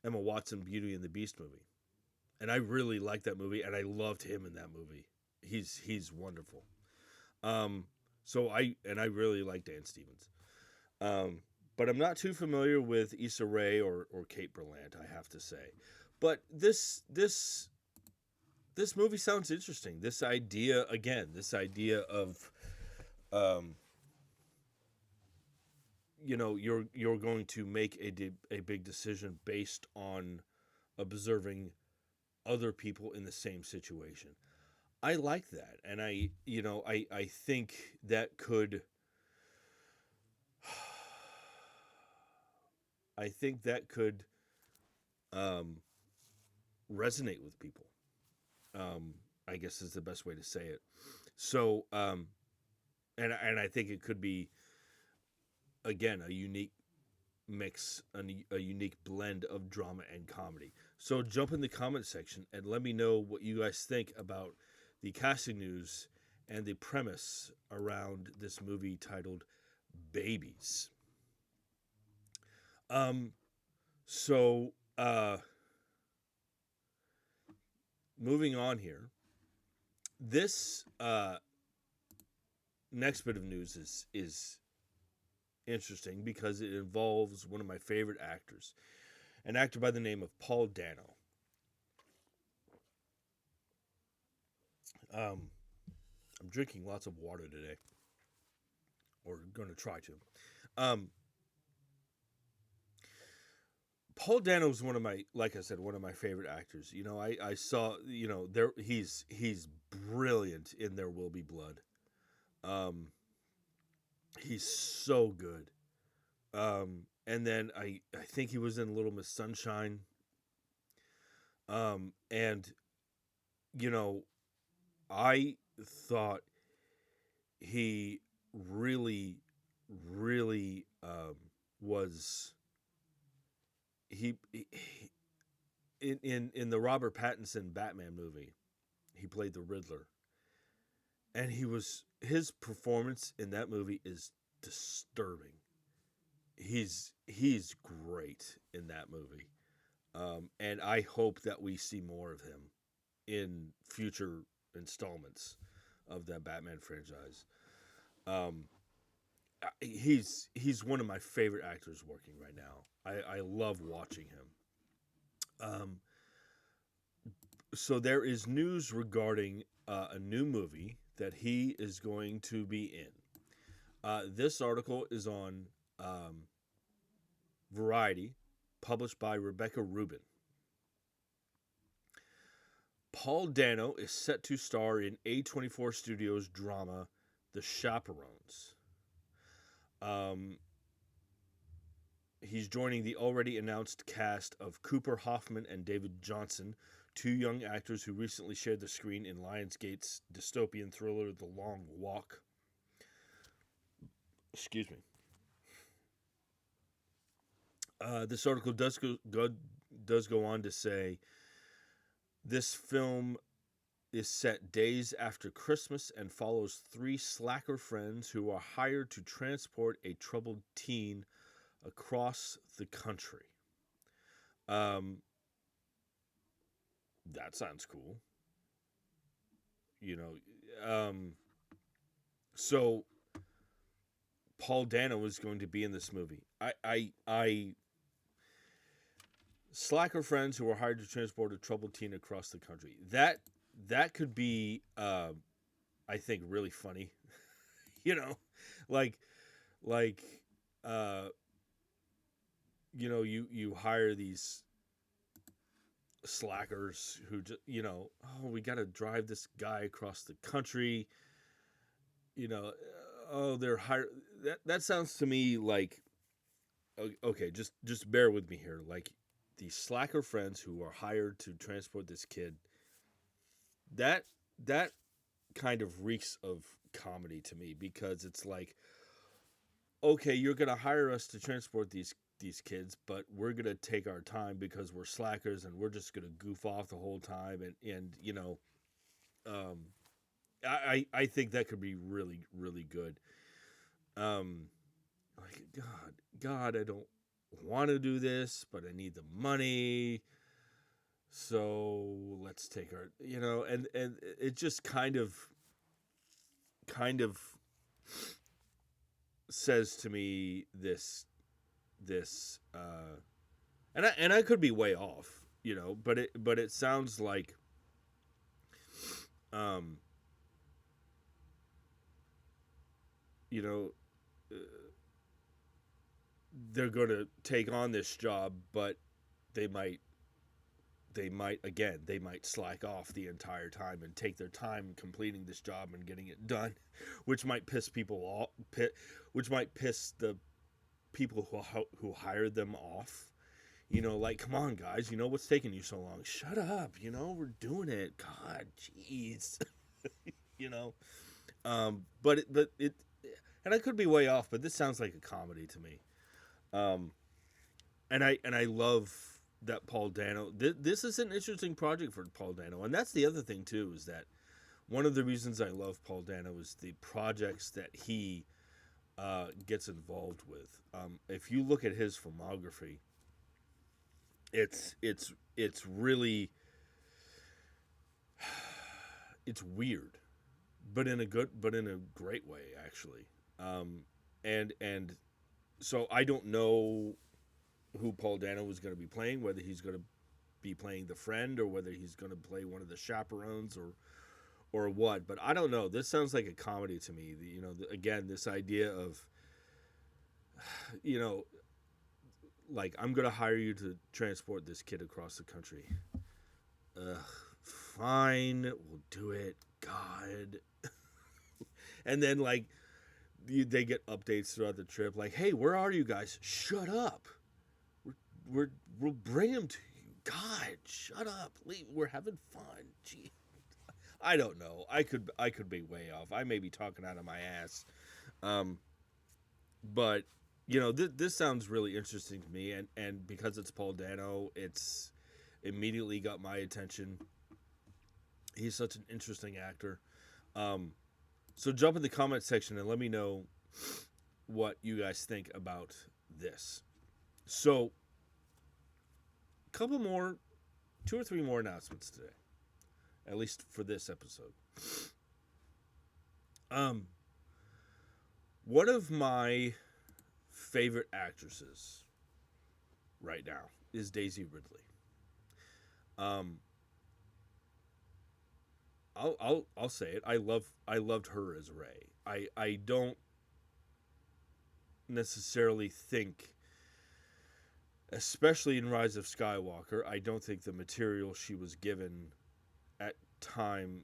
Emma Watson Beauty and the Beast movie, and I really liked that movie, and I loved him in that movie. He's wonderful. Um, I really like Dan Stevens. Um, but I'm not too familiar with Issa Rae or Kate Berlant, I have to say. But this movie sounds interesting. This idea of um, you're going to make a big decision based on observing other people in the same situation. I like that, and I think that could I think that could um, resonate with people. Um, I guess is the best way to say it. So, and I think it could be again a unique mix, a unique blend of drama and comedy. So jump in the comment section and let me know what you guys think about the casting news and the premise around this movie titled Babies. Um, so moving on here, this next bit of news is interesting because it involves one of my favorite actors, an actor by the name of Paul Dano. Um, I'm drinking lots of water today, or going to try to. Um, Paul Dano is one of my, like I said, one of my favorite actors. I saw, there he's brilliant in There Will Be Blood. Um, he's so good. And then I think he was in Little Miss Sunshine. And you know, I thought he really, really was he in the Robert Pattinson Batman movie. He played the Riddler, and his performance in that movie is disturbing. He's great in that movie, and I hope that we see more of him in future installments of that Batman franchise. Um, he's one of my favorite actors working right now. I love watching him. Um, so there is news regarding a new movie that he is going to be in. This article is on Variety, published by Rebecca Rubin. Paul Dano is set to star in A24 Studios drama The Chaperones. He's joining the already announced cast of Cooper Hoffman and David Johnson, two young actors who recently shared the screen in Lionsgate's dystopian thriller The Long Walk. Excuse me. This article does go on to say this film is set days after Christmas and follows three slacker friends who are hired to transport a troubled teen across the country. Um, that sounds cool. You know, so Paul Dano is going to be in this movie. I slacker friends who are hired to transport a troubled teen across the country. That could be, I think, really funny. you know, like like uh, you hire these slackers who just oh, we got to drive this guy across the country. You know, oh, they're hired. That sounds to me like okay. Just bear with me here. Like these slacker friends who are hired to transport this kid. that that kind of reeks of comedy to me, because it's like, okay, you're gonna hire us to transport these kids, but we're gonna take our time because we're slackers and we're just gonna goof off the whole time, and um, I think that could be really really good. Um, like God, I don't want to do this, but I need the money, so let's take our, and it just kind of says to me this, and I could be way off, but it sounds like, um you know uh, they're going to take on this job, but they might they might slack off the entire time and take their time completing this job and getting it done, which might piss people off, which might piss the people who hired them off. Like, come on, guys, what's taking you so long? Shut up, we're doing it. God, jeez. you know but it and I could be way off, but this sounds like a comedy to me. um and I love that Paul Dano, this is an interesting project for Paul Dano, and that's the other thing too, is that one of the reasons I love Paul Dano is the projects that he gets involved with. If you look at his filmography, it's really, it's weird, but in a great way, actually. And so I don't know who Paul Dano is going to be playing, whether he's going to be playing the friend or whether he's going to play one of the chaperones or what. But I don't know. This sounds like a comedy to me. Again, this idea of, you know, like, I'm going to hire you to transport this kid across the country. Ugh, fine, we'll do it. God. And then, like, they get updates throughout the trip, like, hey, where are you guys? Shut up. We'll bring him to you. God, shut up. We're having fun. Gee, I don't know. I could be way off. I may be talking out of my ass. Um, but this sounds really interesting to me, and because it's Paul Dano, it's immediately got my attention. He's such an interesting actor. Um, so jump in the comment section and let me know what you guys think about this. So, couple more, two or three more announcements today, at least for this episode. One of my favorite actresses right now is Daisy Ridley. Um, I'll say it. I loved her as Rey. I don't necessarily think, especially in Rise of Skywalker, I don't think the material she was given at time.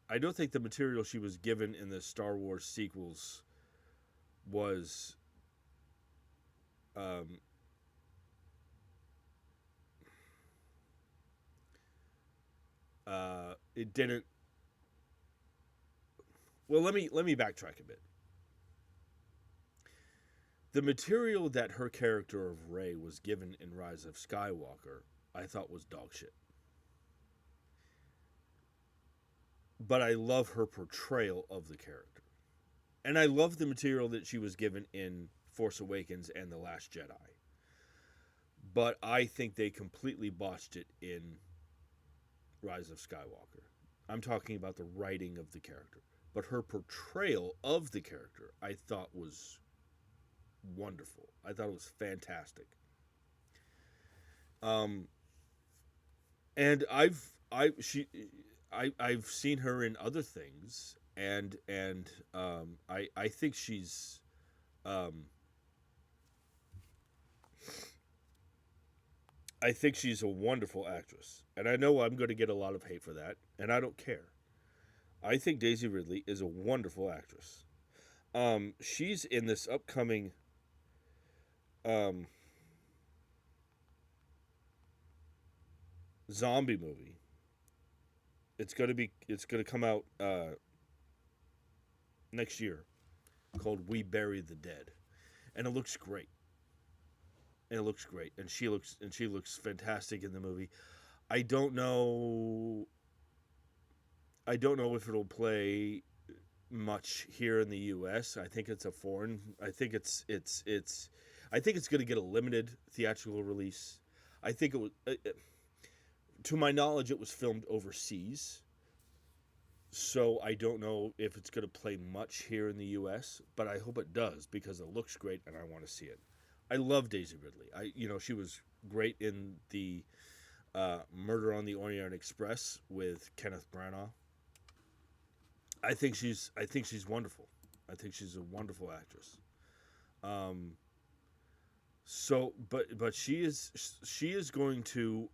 I don't think the material she was given in the Star Wars sequels was. It didn't. Well, let me backtrack a bit. The material that her character of Rey was given in Rise of Skywalker, I thought was dog shit. But I love her portrayal of the character. And I love the material that she was given in Force Awakens and The Last Jedi. But I think they completely botched it in Rise of Skywalker. I'm talking about the writing of the character. But her portrayal of the character, I thought was wonderful. I thought it was fantastic. And I've seen her in other things, and I think um, she's a wonderful actress, and I know I'm going to get a lot of hate for that, and I don't care. I think Daisy Ridley is a wonderful actress. She's in this upcoming. Um, zombie movie. It's gonna come out next year, called We Bury the Dead, and it looks great. And it looks great, and she looks fantastic in the movie. I don't know. I don't know if it'll play much here in the U.S. I think it's a foreign. I think it's. I think it's going to get a limited theatrical release. I think it was. To my knowledge, it was filmed overseas, so I don't know if it's going to play much here in the U.S. But I hope it does because it looks great and I want to see it. I love Daisy Ridley. She was great in the Murder on the Orient Express with Kenneth Branagh. I think she's wonderful. I think she's a wonderful actress. Um, but she is going to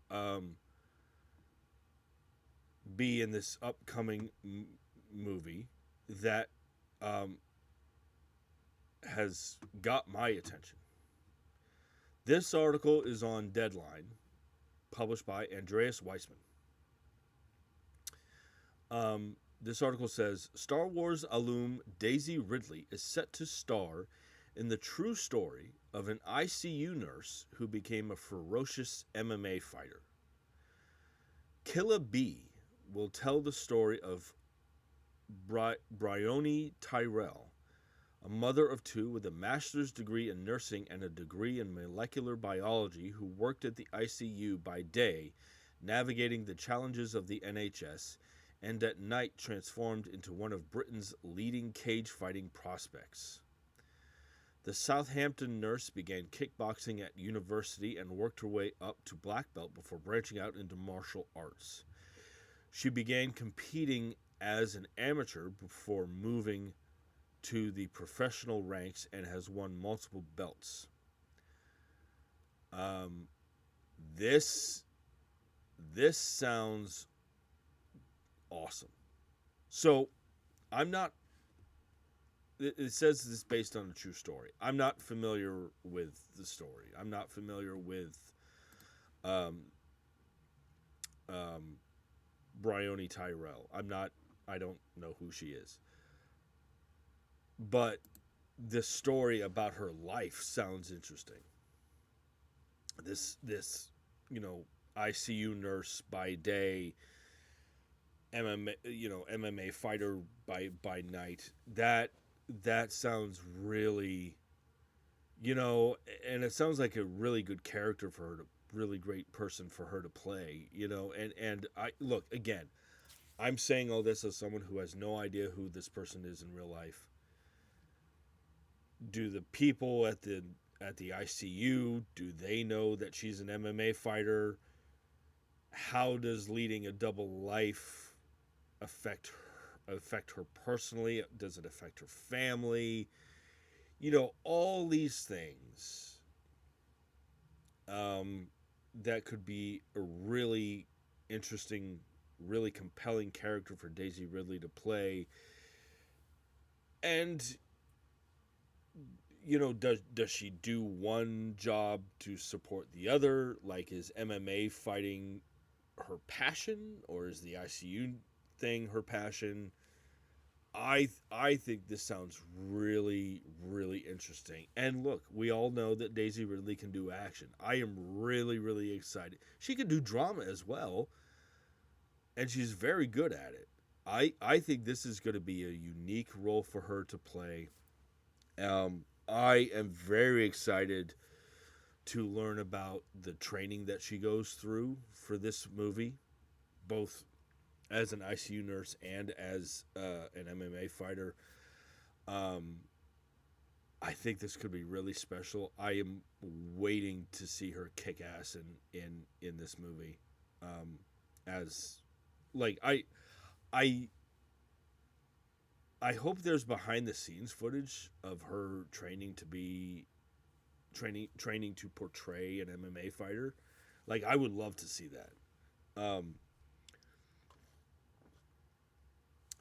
be in this upcoming movie that um, has got my attention. This article is on Deadline, published by Andreas Weissman. This article says Star Wars alum Daisy Ridley is set to star in the true story of an ICU nurse who became a ferocious MMA fighter. Killa B will tell the story of Bryony Tyrell, a mother of two with a master's degree in nursing and a degree in molecular biology who worked at the ICU by day, navigating the challenges of the NHS, and at night transformed into one of Britain's leading cage fighting prospects. The Southampton nurse began kickboxing at university and worked her way up to black belt before branching out into martial arts. She began competing as an amateur before moving to the professional ranks and has won multiple belts. This sounds awesome. So, I'm not. It says this is based on a true story. I'm not familiar with the story. I'm not familiar with Bryony Tyrell. I don't know who she is. But the story about her life sounds interesting. This ICU nurse by day, MMA fighter by night. That sounds really, and it sounds like a really good character for her to, really great person for her to play, and I look again. I'm saying all this as someone who has no idea who this person is in real life. Do the people at the ICU, do they know that she's an MMA fighter? How does leading a double life affect her personally? Does it affect her family? All these things that could be a really interesting, really compelling character for Daisy Ridley to play. And does she do one job to support the other? Like, is MMA fighting her passion, or is the ICU thing her passion? I think this sounds really, really interesting. And look, we all know that Daisy Ridley can do action. I am really, really excited. She can do drama as well, and she's very good at it. I think this is going to be a unique role for her to play. I am very excited to learn about the training that she goes through for this movie, both as an ICU nurse and as an MMA fighter. I think this could be really special. I am waiting to see her kick ass in this movie. As like I hope there's behind the scenes footage of her training to portray an MMA fighter. Like, I would love to see that.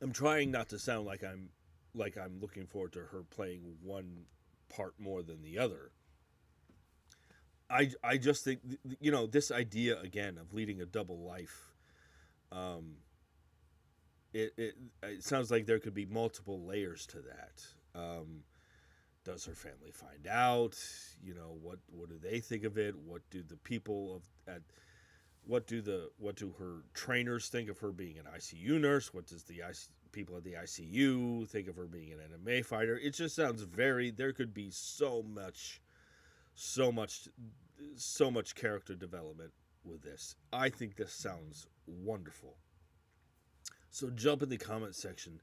I'm trying not to sound like I'm looking forward to her playing one part more than the other. I just think, this idea again of leading a double life, um, it sounds like there could be multiple layers to that. Does her family find out? What do they think of it? What do the people of at what do her trainers think of her being an ICU nurse? What does the people at the ICU think of her being an MMA fighter? It just sounds very. There could be so much, so much character development with this. I think this sounds wonderful. So jump in the comment section.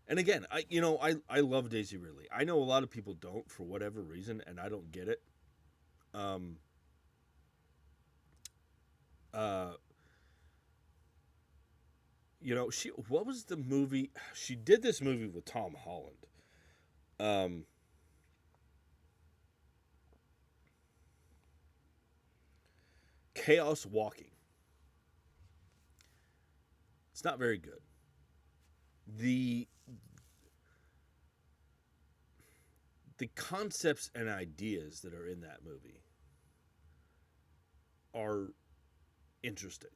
And again, I love Daisy Ridley. I know a lot of people don't for whatever reason, and I don't get it. Um, uh, she what was the movie? She did this movie with Tom Holland. Um, Chaos Walking. It's not very good. The the concepts and ideas that are in that movie are interesting.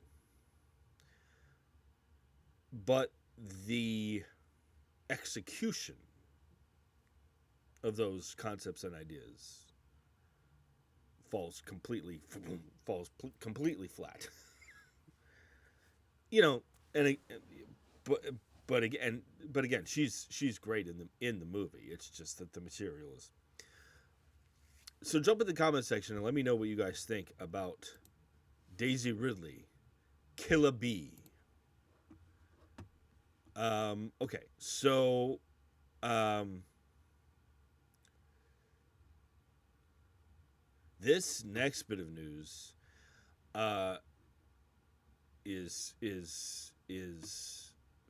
But the execution of those concepts and ideas falls completely flat. you know, and but but again, she's great in the movie. It's just that the material is. So jump in the comment section and let me know what you guys think about Daisy Ridley, Killer Bee. Okay, so this next bit of news is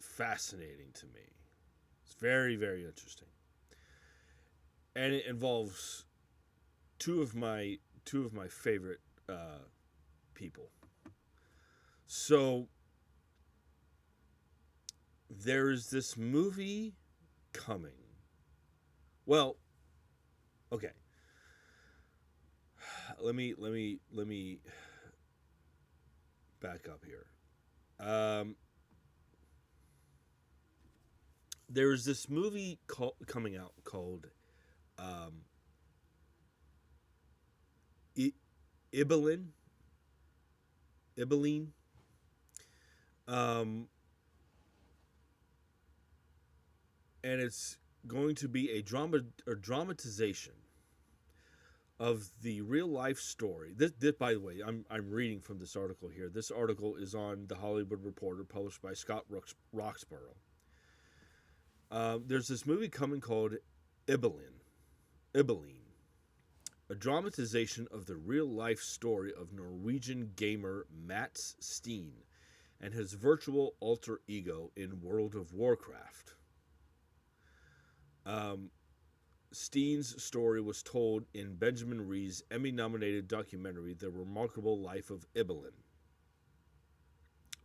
fascinating to me. It's very, very interesting, and it involves two of my favorite people. So there's this movie coming. Well, okay. Let me back up here. There's this movie coming out called Ibelin. And it's going to be a dramatization of the real life story. This, by the way, I'm reading from this article here. This article is on The Hollywood Reporter, published by Scott Roxborough. There's this movie coming called Ibelin, a dramatization of the real life story of Norwegian gamer Mats Steen and his virtual alter ego in World of Warcraft. Steen's story was told in Benjamin Ree's Emmy-nominated documentary, The Remarkable Life of Ibelin.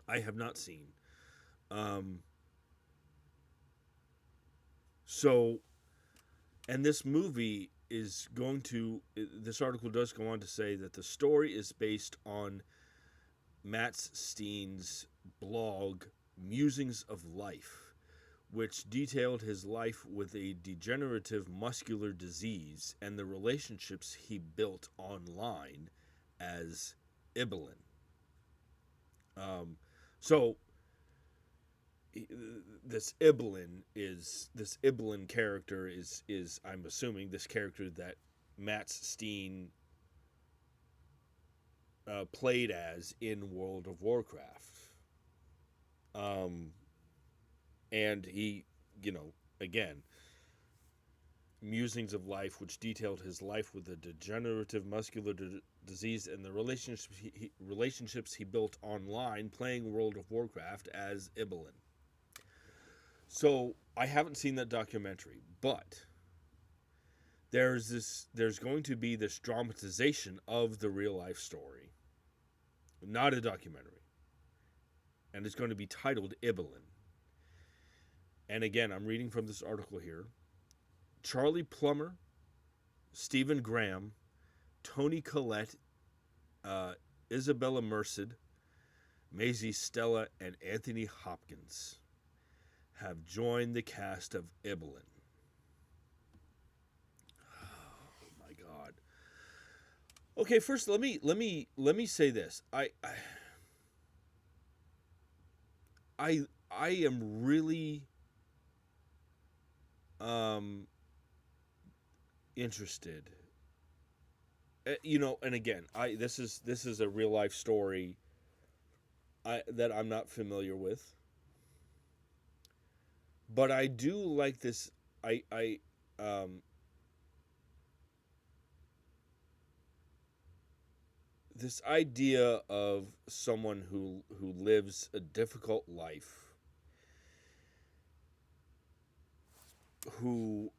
I have not seen. And this movie is going to, this article does go on to say that the story is based on Mats Steen's blog, Musings of Life, which detailed his life with a degenerative muscular disease and the relationships he built online as Ibelin. So this Ibelin character is I'm assuming this character that Mats Steen played as in World of Warcraft. And he, again, Musings of Life, which detailed his life with a degenerative muscular disease and the relationships he built online playing World of Warcraft as Ibelin. So I haven't seen that documentary, but there's going to be this dramatization of the real life story, not a documentary, and it's going to be titled Ibelin. And again, I'm reading from this article here. Charlie Plummer, Stephen Graham, Tony Collette, Isabella Merced, Maisie Stella, and Anthony Hopkins have joined the cast of Ibelin. Oh my God. Okay, first let me say this. I am really interested. And again, I this is a real life story that I'm not familiar with, but I do like this. I This idea of someone who lives a difficult life, who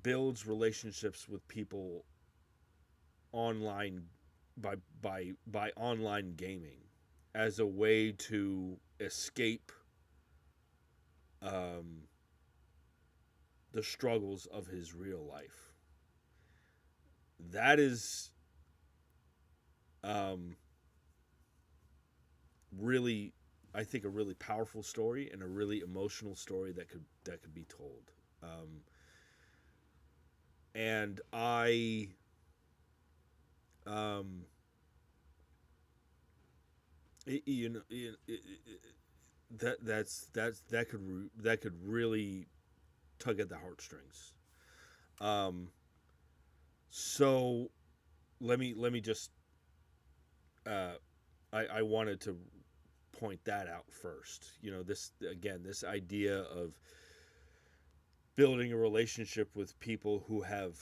builds relationships with people online by online gaming as a way to escape um, the struggles of his real life. That is um, really, I think, a really powerful story and a really emotional story that could be told. And I um, you know that could really tug at the heartstrings. Um, so let me just I wanted to point that out first. This idea of building a relationship with people who have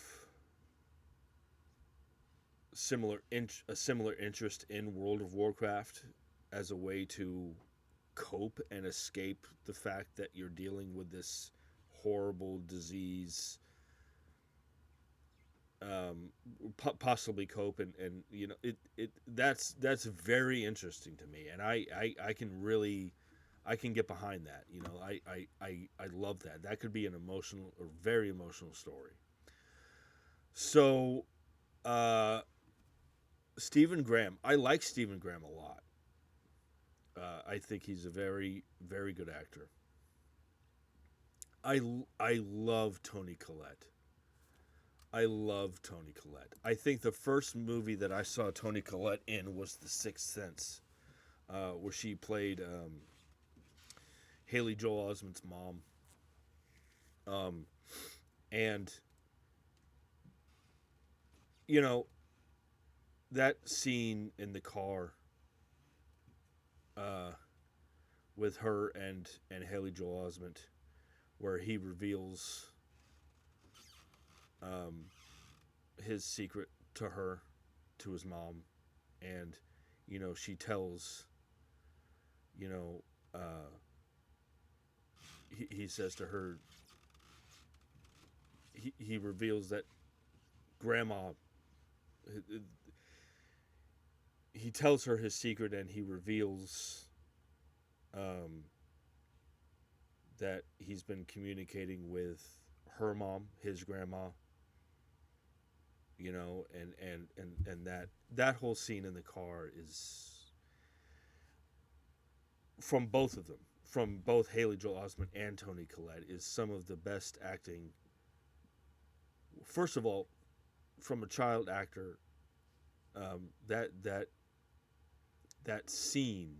a similar interest in World of Warcraft as a way to cope and escape the fact that you're dealing with this horrible disease, um, possibly cope, and that's very interesting to me, and I can really I can get behind that. I love that. That could be an emotional or very emotional story. So, uh, Stephen Graham, I like Stephen Graham a lot. I think he's a very, very good actor. I love Tony Collette. I love Tony Collette. I think the first movie that I saw Tony Collette in was The Sixth Sense, where she played Haley Joel Osment's mom. Um, and you know that scene in the car uh, with her and Haley Joel Osment, where he reveals um, his secret to her, to his mom, and she tells, you know, uh, he says to her, he reveals that grandma, he tells her his secret, and he reveals um, that he's been communicating with her mom, his grandma, and that whole scene in the car is, from both of them, from both Haley Joel Osment and Tony Collette, is some of the best acting. First of all, from a child actor, that scene.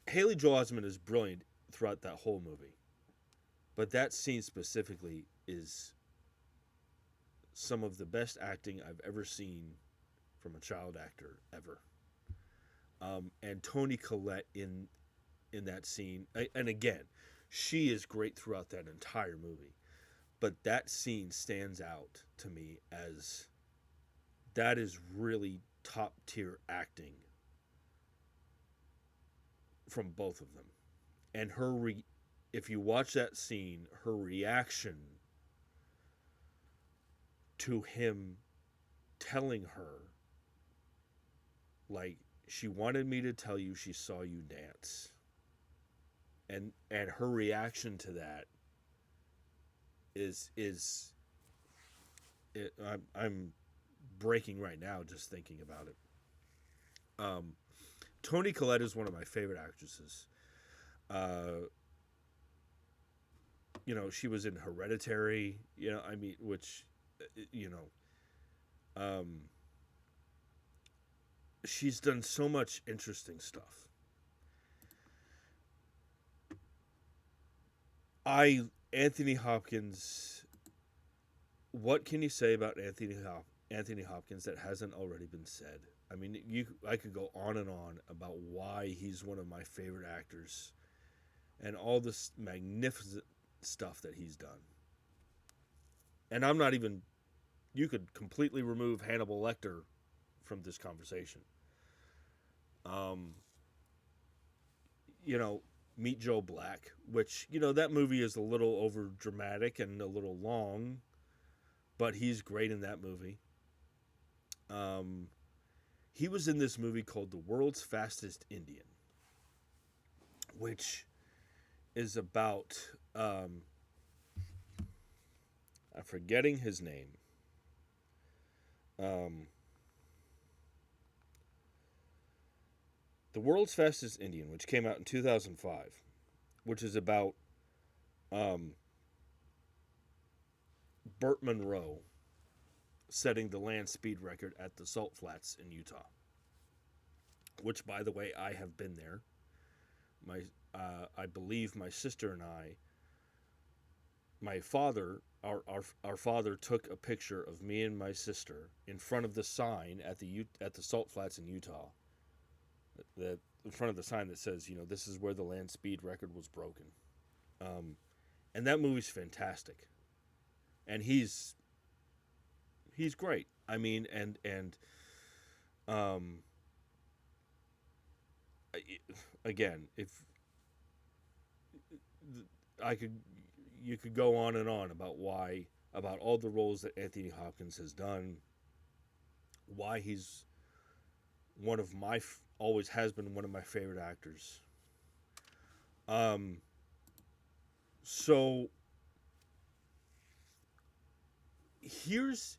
Haley Joel Osment is brilliant throughout that whole movie, but that scene specifically is some of the best acting I've ever seen from a child actor ever. And Toni Collette in that scene, and again, she is great throughout that entire movie. But that scene stands out to me as that is really top tier acting from both of them. And if you watch that scene, her reaction to him telling her, like, she wanted me to tell you she saw you dance, and her reaction to that is I'm breaking right now just thinking about it. Um, Toni Collette is one of my favorite actresses. Uh, she was in Hereditary. Which, you know, um, she's done so much interesting stuff. Anthony Hopkins. What can you say about Anthony Hopkins that hasn't already been said? I mean, I could go on and on about why he's one of my favorite actors and all this magnificent stuff that he's done. And I'm not even. You could completely remove Hannibal Lecter from this conversation. Um, you know, Meet Joe Black, which that movie is a little over dramatic and a little long, but he's great in that movie. Um, he was in this movie called The World's Fastest Indian, which is about I'm forgetting his name. Um, The World's Fastest Indian, which came out in 2005, which is about um, Burt Monroe setting the land speed record at the Salt Flats in Utah. Which, by the way, I have been there. I believe my sister and my father, our father took a picture of me and my sister in front of the sign at the Salt Flats in Utah. In front of the sign that says, this is where the land speed record was broken. And that movie's fantastic. And he's great. I mean, and again, if you could go on and on about all the roles that Anthony Hopkins has done, why he's always has been one of my favorite actors. So here's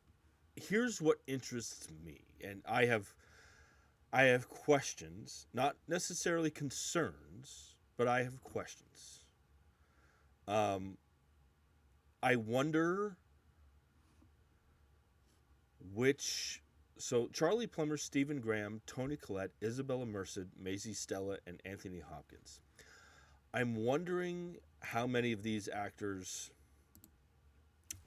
what interests me, and I have questions, not necessarily concerns, but I have questions. I wonder So Charlie Plummer, Stephen Graham, Toni Collette, Isabella Merced, Maisie Stella, and Anthony Hopkins. I'm wondering how many of these actors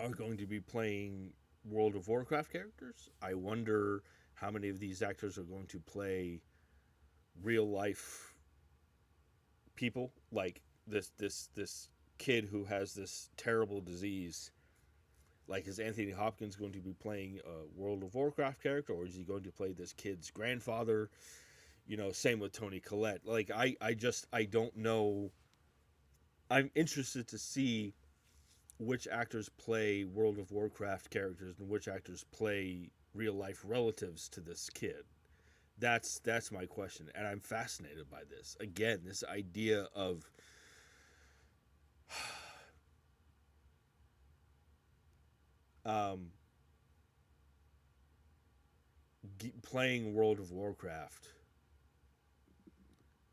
are going to be playing World of Warcraft characters. I wonder how many of these actors are going to play real life people, like this kid who has this terrible disease. Like, is Anthony Hopkins going to be playing a World of Warcraft character, or is he going to play this kid's grandfather? Same with Toni Collette. Like, I don't know. I'm interested to see which actors play World of Warcraft characters and which actors play real life relatives to this kid. That's my question, and I'm fascinated by this. Again, this idea of playing World of Warcraft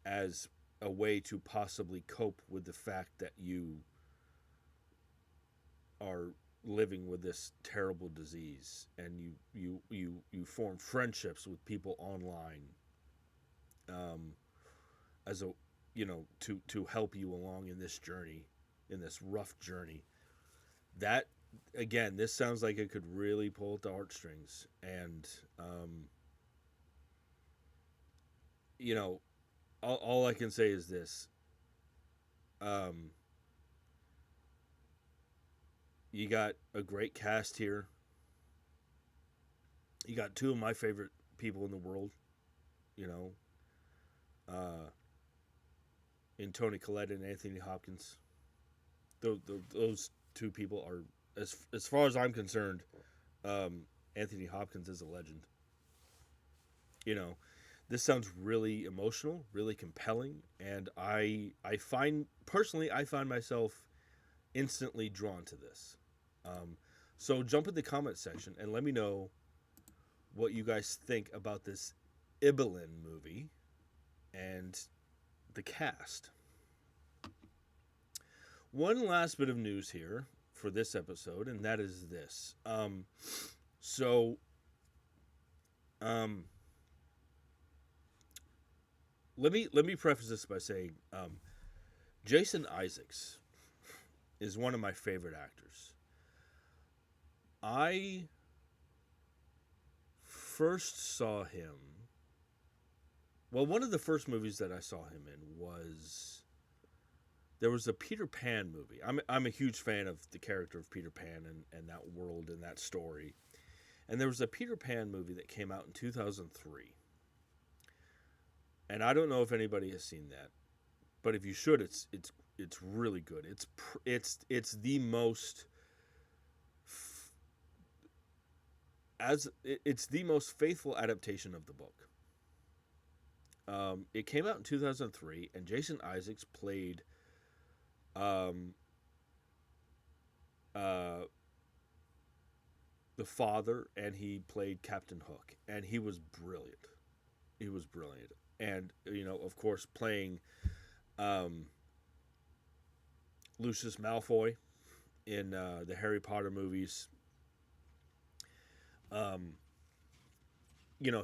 as a way to possibly cope with the fact that you are living with this terrible disease, and you form friendships with people online, as a to help you along in this journey, in this rough journey. That, again, this sounds like it could really pull at the heartstrings, and all I can say is this. You got a great cast here. You got two of my favorite people in the world, in Toni Collette and Anthony Hopkins. Those two people are, as far as I'm concerned, Anthony Hopkins is a legend. This sounds really emotional, really compelling, and I find myself instantly drawn to this. So jump in the comment section and let me know what you guys think about this Ibelin movie and the cast. One last bit of news here for this episode, and that is this. So, let me preface this by saying, Jason Isaacs is one of my favorite actors. I first saw him. Well, one of the first movies that I saw him in was, there was a Peter Pan movie. I'm a huge fan of the character of Peter Pan and that world and that story. And there was a Peter Pan movie that came out in 2003. And I don't know if anybody has seen that, but if you should, it's really good. It's the most it's the most faithful adaptation of the book. It came out in 2003, and Jason Isaacs played the father, and he played Captain Hook, and he was brilliant. He was brilliant. And, of course, playing Lucius Malfoy in the Harry Potter movies.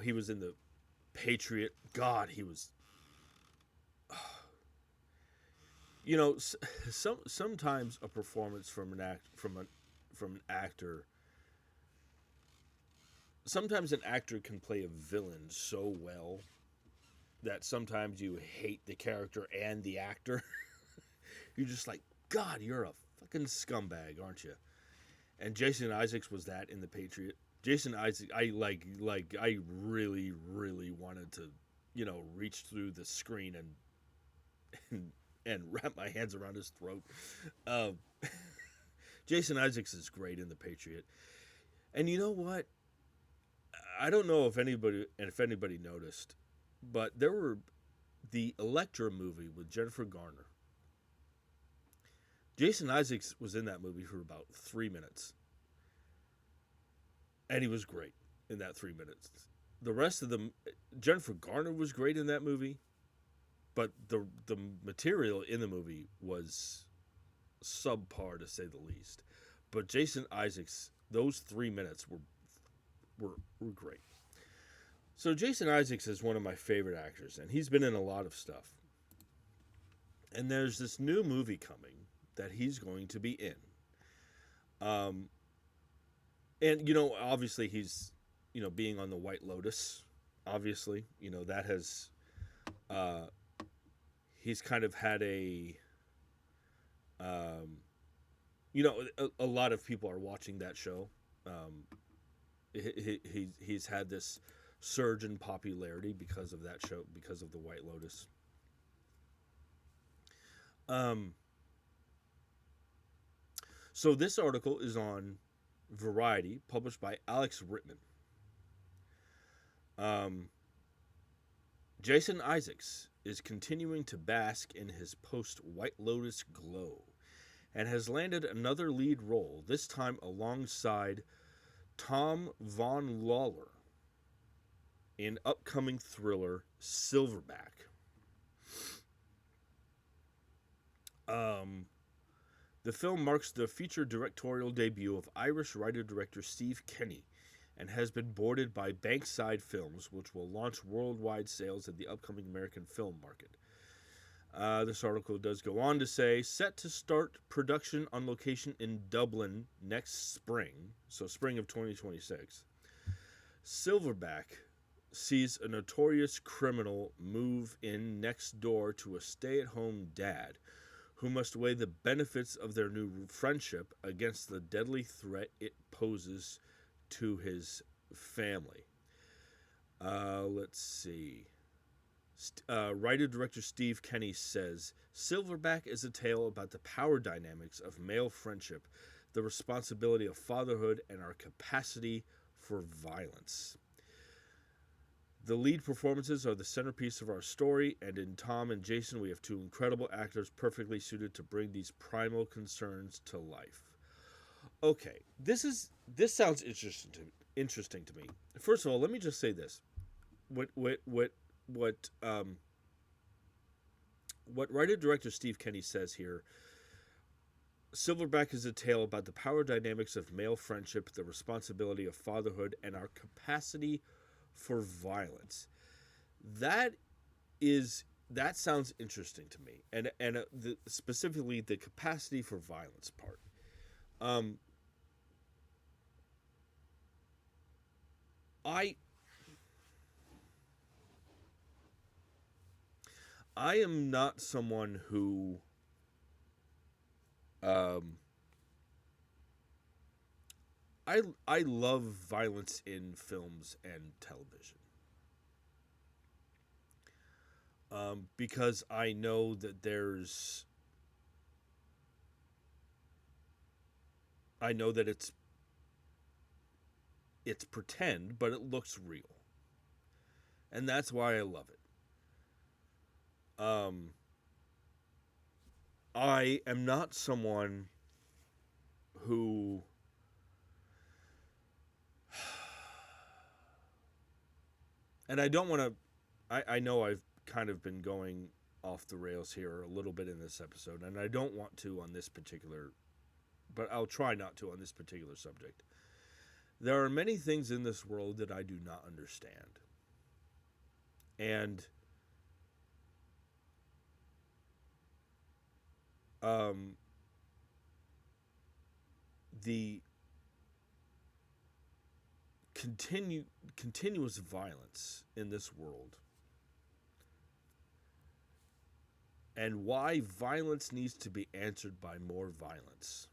He was in the Patriot. God, he was. Sometimes a performance from an actor. Sometimes an actor can play a villain so well that sometimes you hate the character and the actor. You're just like, God, you're a fucking scumbag, aren't you? And Jason Isaacs was that in The Patriot. Jason Isaacs, I really, really wanted to, reach through the screen and wrap my hands around his throat. Jason Isaacs is great in The Patriot. And you know what? I don't know if anybody noticed, but there were the Elektra movie with Jennifer Garner. Jason Isaacs was in that movie for about 3 minutes. And he was great in that 3 minutes. The rest of them, Jennifer Garner was great in that movie, but the material in the movie was subpar, to say the least. But Jason Isaacs, those 3 minutes were great. So Jason Isaacs is one of my favorite actors, and he's been in a lot of stuff. And there's this new movie coming that he's going to be in. And, obviously he's, being on the White Lotus, obviously, that has, he's kind of had a lot of people are watching that show. He's had this surge in popularity because of that show, because of the White Lotus. So this article is on Variety, published by Alex Rittman. Jason Isaacs is continuing to bask in his post-White Lotus glow and has landed another lead role, this time alongside Tom Von Lawler in upcoming thriller Silverback. The film marks the feature directorial debut of Irish writer-director Steve Kenny and has been boarded by Bankside Films, which will launch worldwide sales at the upcoming American film market. This article does go on to say, set to start production on location in Dublin next spring, so spring of 2026, Silverback sees a notorious criminal move in next door to a stay-at-home dad who must weigh the benefits of their new friendship against the deadly threat it poses to his family. Let's see. Writer-director Steve Kenny says, Silverback is a tale about the power dynamics of male friendship, the responsibility of fatherhood, and our capacity for violence. The lead performances are the centerpiece of our story, and in Tom and Jason, we have two incredible actors perfectly suited to bring these primal concerns to life. Okay, this sounds interesting to me. First of all, let me just say this: what what writer director Steve Kenny says here. Silverback is a tale about the power dynamics of male friendship, the responsibility of fatherhood, and our capacity for violence. That that sounds interesting to me, and specifically the capacity for violence part. Um, I I am not someone who um, I love violence in films and television because I know that I know that it's pretend, but it looks real, and that's why I love it. Um, I am not someone who and I don't want to. I know I've kind of been going off the rails here a little bit in this episode, and I don't want to on this particular, but I'll try not to on this particular subject. There are many things in this world that I do not understand, and um, the continue continuous violence in this world, and why violence needs to be answered by more violence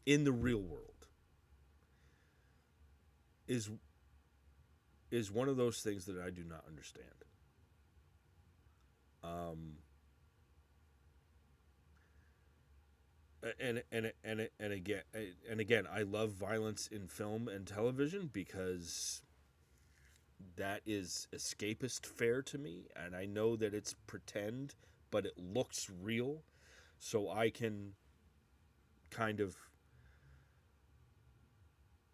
in the real world is is one of those things that I do not understand. Um, and again, I love violence in film and television because that is escapist fare to me, and I know that it's pretend, but it looks real, so I can kind of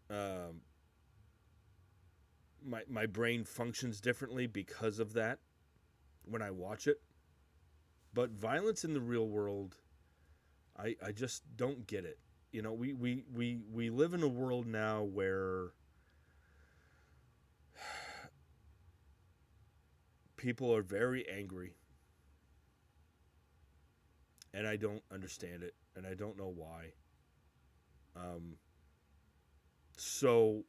um, my brain functions differently because of that when I watch it. But violence in the real world, I just don't get it. You know, we live in a world now where people are very angry, and I don't understand it, and I don't know why. Um, so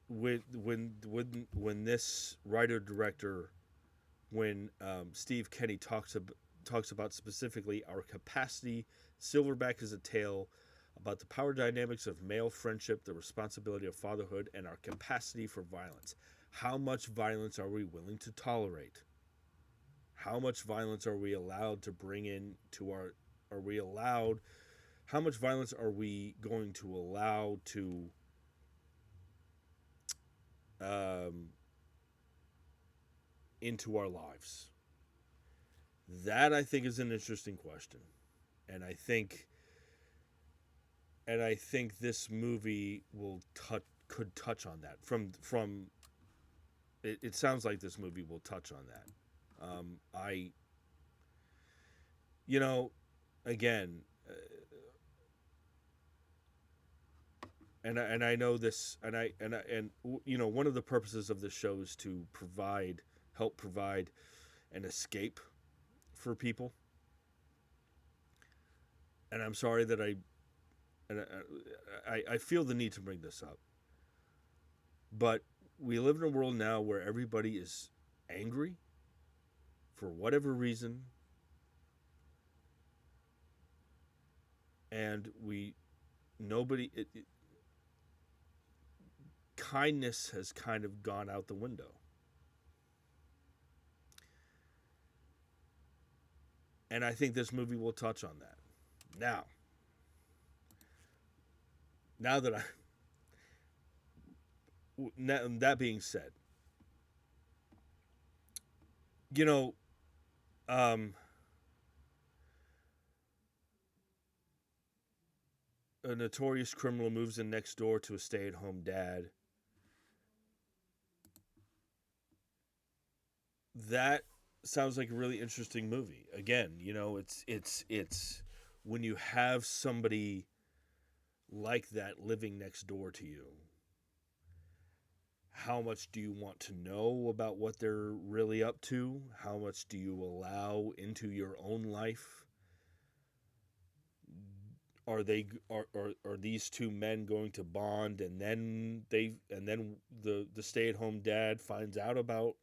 when this writer director, when Steve Kenny talks about specifically our capacity, Silverback is a tale about the power dynamics of male friendship, the responsibility of fatherhood, and our capacity for violence. How much violence are we willing to tolerate? How much violence are we allowed to bring in to our? Are we allowed? How much violence are we going to allow to um, into our lives? That I think is an interesting question, and I think this movie will could touch on that. From it sounds like this movie will touch on that. I you know again, and I know this, and one of the purposes of this show is to help provide an escape for people. And I'm sorry that I feel the need to bring this up, but we live in a world now where everybody is angry for whatever reason, and we nobody kindness has kind of gone out the window. And I think this movie will touch on that. Now, now that I that being said, you know, um, a notorious criminal moves in next door to a stay-at-home dad. That sounds like a really interesting movie. Again, it's when you have somebody like that living next door to you, how much do you want to know about what they're really up to? How much do you allow into your own life? Are these two men going to bond, and then the stay-at-home dad finds out about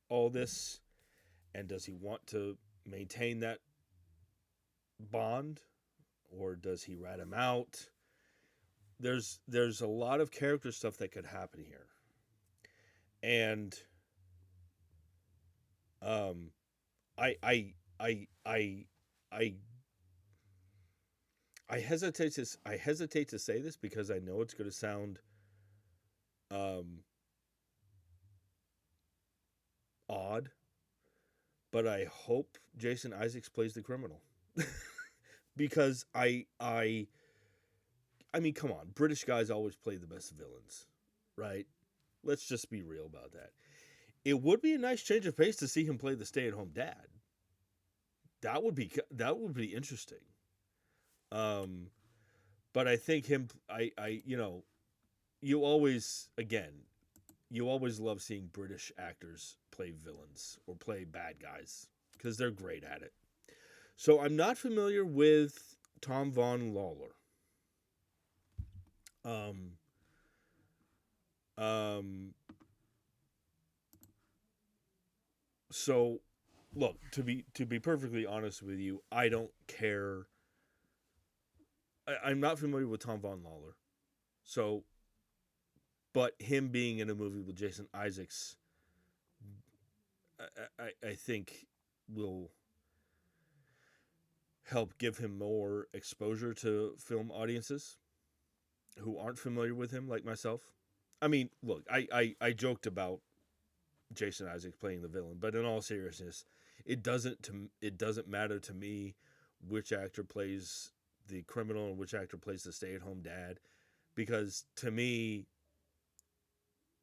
all this, and does he want to maintain that bond, or does he rat him out? There's a lot of character stuff that could happen here. And um I I I I I I hesitate to say this because I know it's going to sound um odd, but I hope Jason Isaacs plays the criminal. Because I mean, come on, British guys always play the best villains, right? Let's just be real about that. It would be a nice change of pace to see him play the stay-at-home dad. That would be interesting. Um, but I think him, you always again, you always love seeing British actors play villains or play bad guys because they're great at it. So I'm not familiar with Tom Von Lawler. Um, um, so look, to be perfectly honest with you, I don't care. I'm not familiar with Tom Von Lawler, so but him being in a movie with Jason Isaacs, I think will help give him more exposure to film audiences who aren't familiar with him, like myself. I mean, look, I joked about Jason Isaacs playing the villain, but in all seriousness, it doesn't matter to me which actor plays the criminal and which actor plays the stay-at-home dad, because to me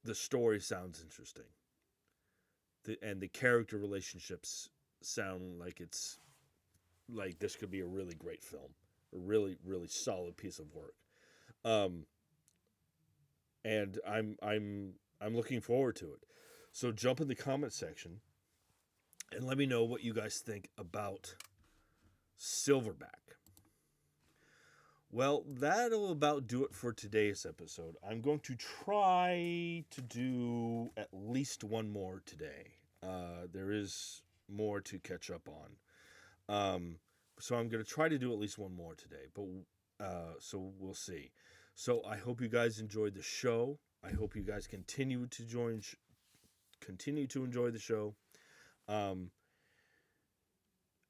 the story sounds interesting. And the character relationships sound like it's like this could be a really great film, a really really solid piece of work. Um, and I'm looking forward to it. So jump in the comment section and let me know what you guys think about Silverback. Well, that'll about do it for today's episode. I'm going to try to do at least one more today. There is more to catch up on. So I'm going to try to do at least one more today, but so we'll see. So I hope you guys enjoyed the show. I hope you guys continue to enjoy the show. Um,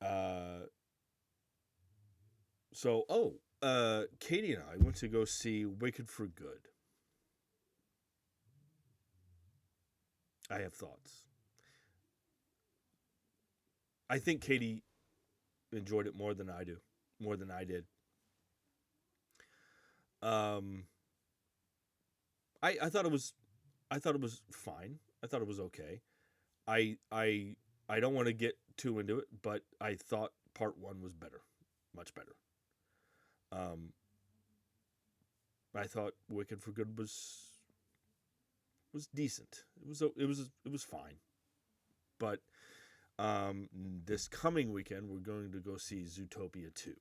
uh, Katie and I went to go see Wicked for Good. I have thoughts. I think Katie enjoyed it more than I do, more than I did. Um, I thought it was fine. I thought it was okay. I I I don't want to get too into it, but I thought part one was better, much better. Um, I thought Wicked for Good was decent. It was fine. But this coming weekend we're going to go see Zootopia 2,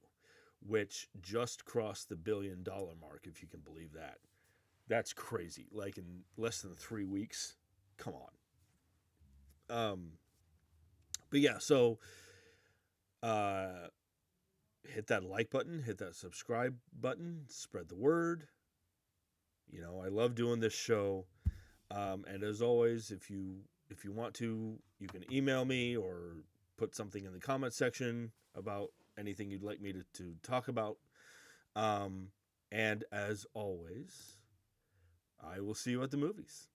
which just crossed the $1 billion mark, if you can believe that. That's crazy. Like in less than 3 weeks. Come on. But yeah, so uh, hit that like button, hit that subscribe button, spread the word. I love doing this show. And as always, if you want to, you can email me or put something in the comment section about anything you'd like me to talk about. And as always, I will see you at the movies.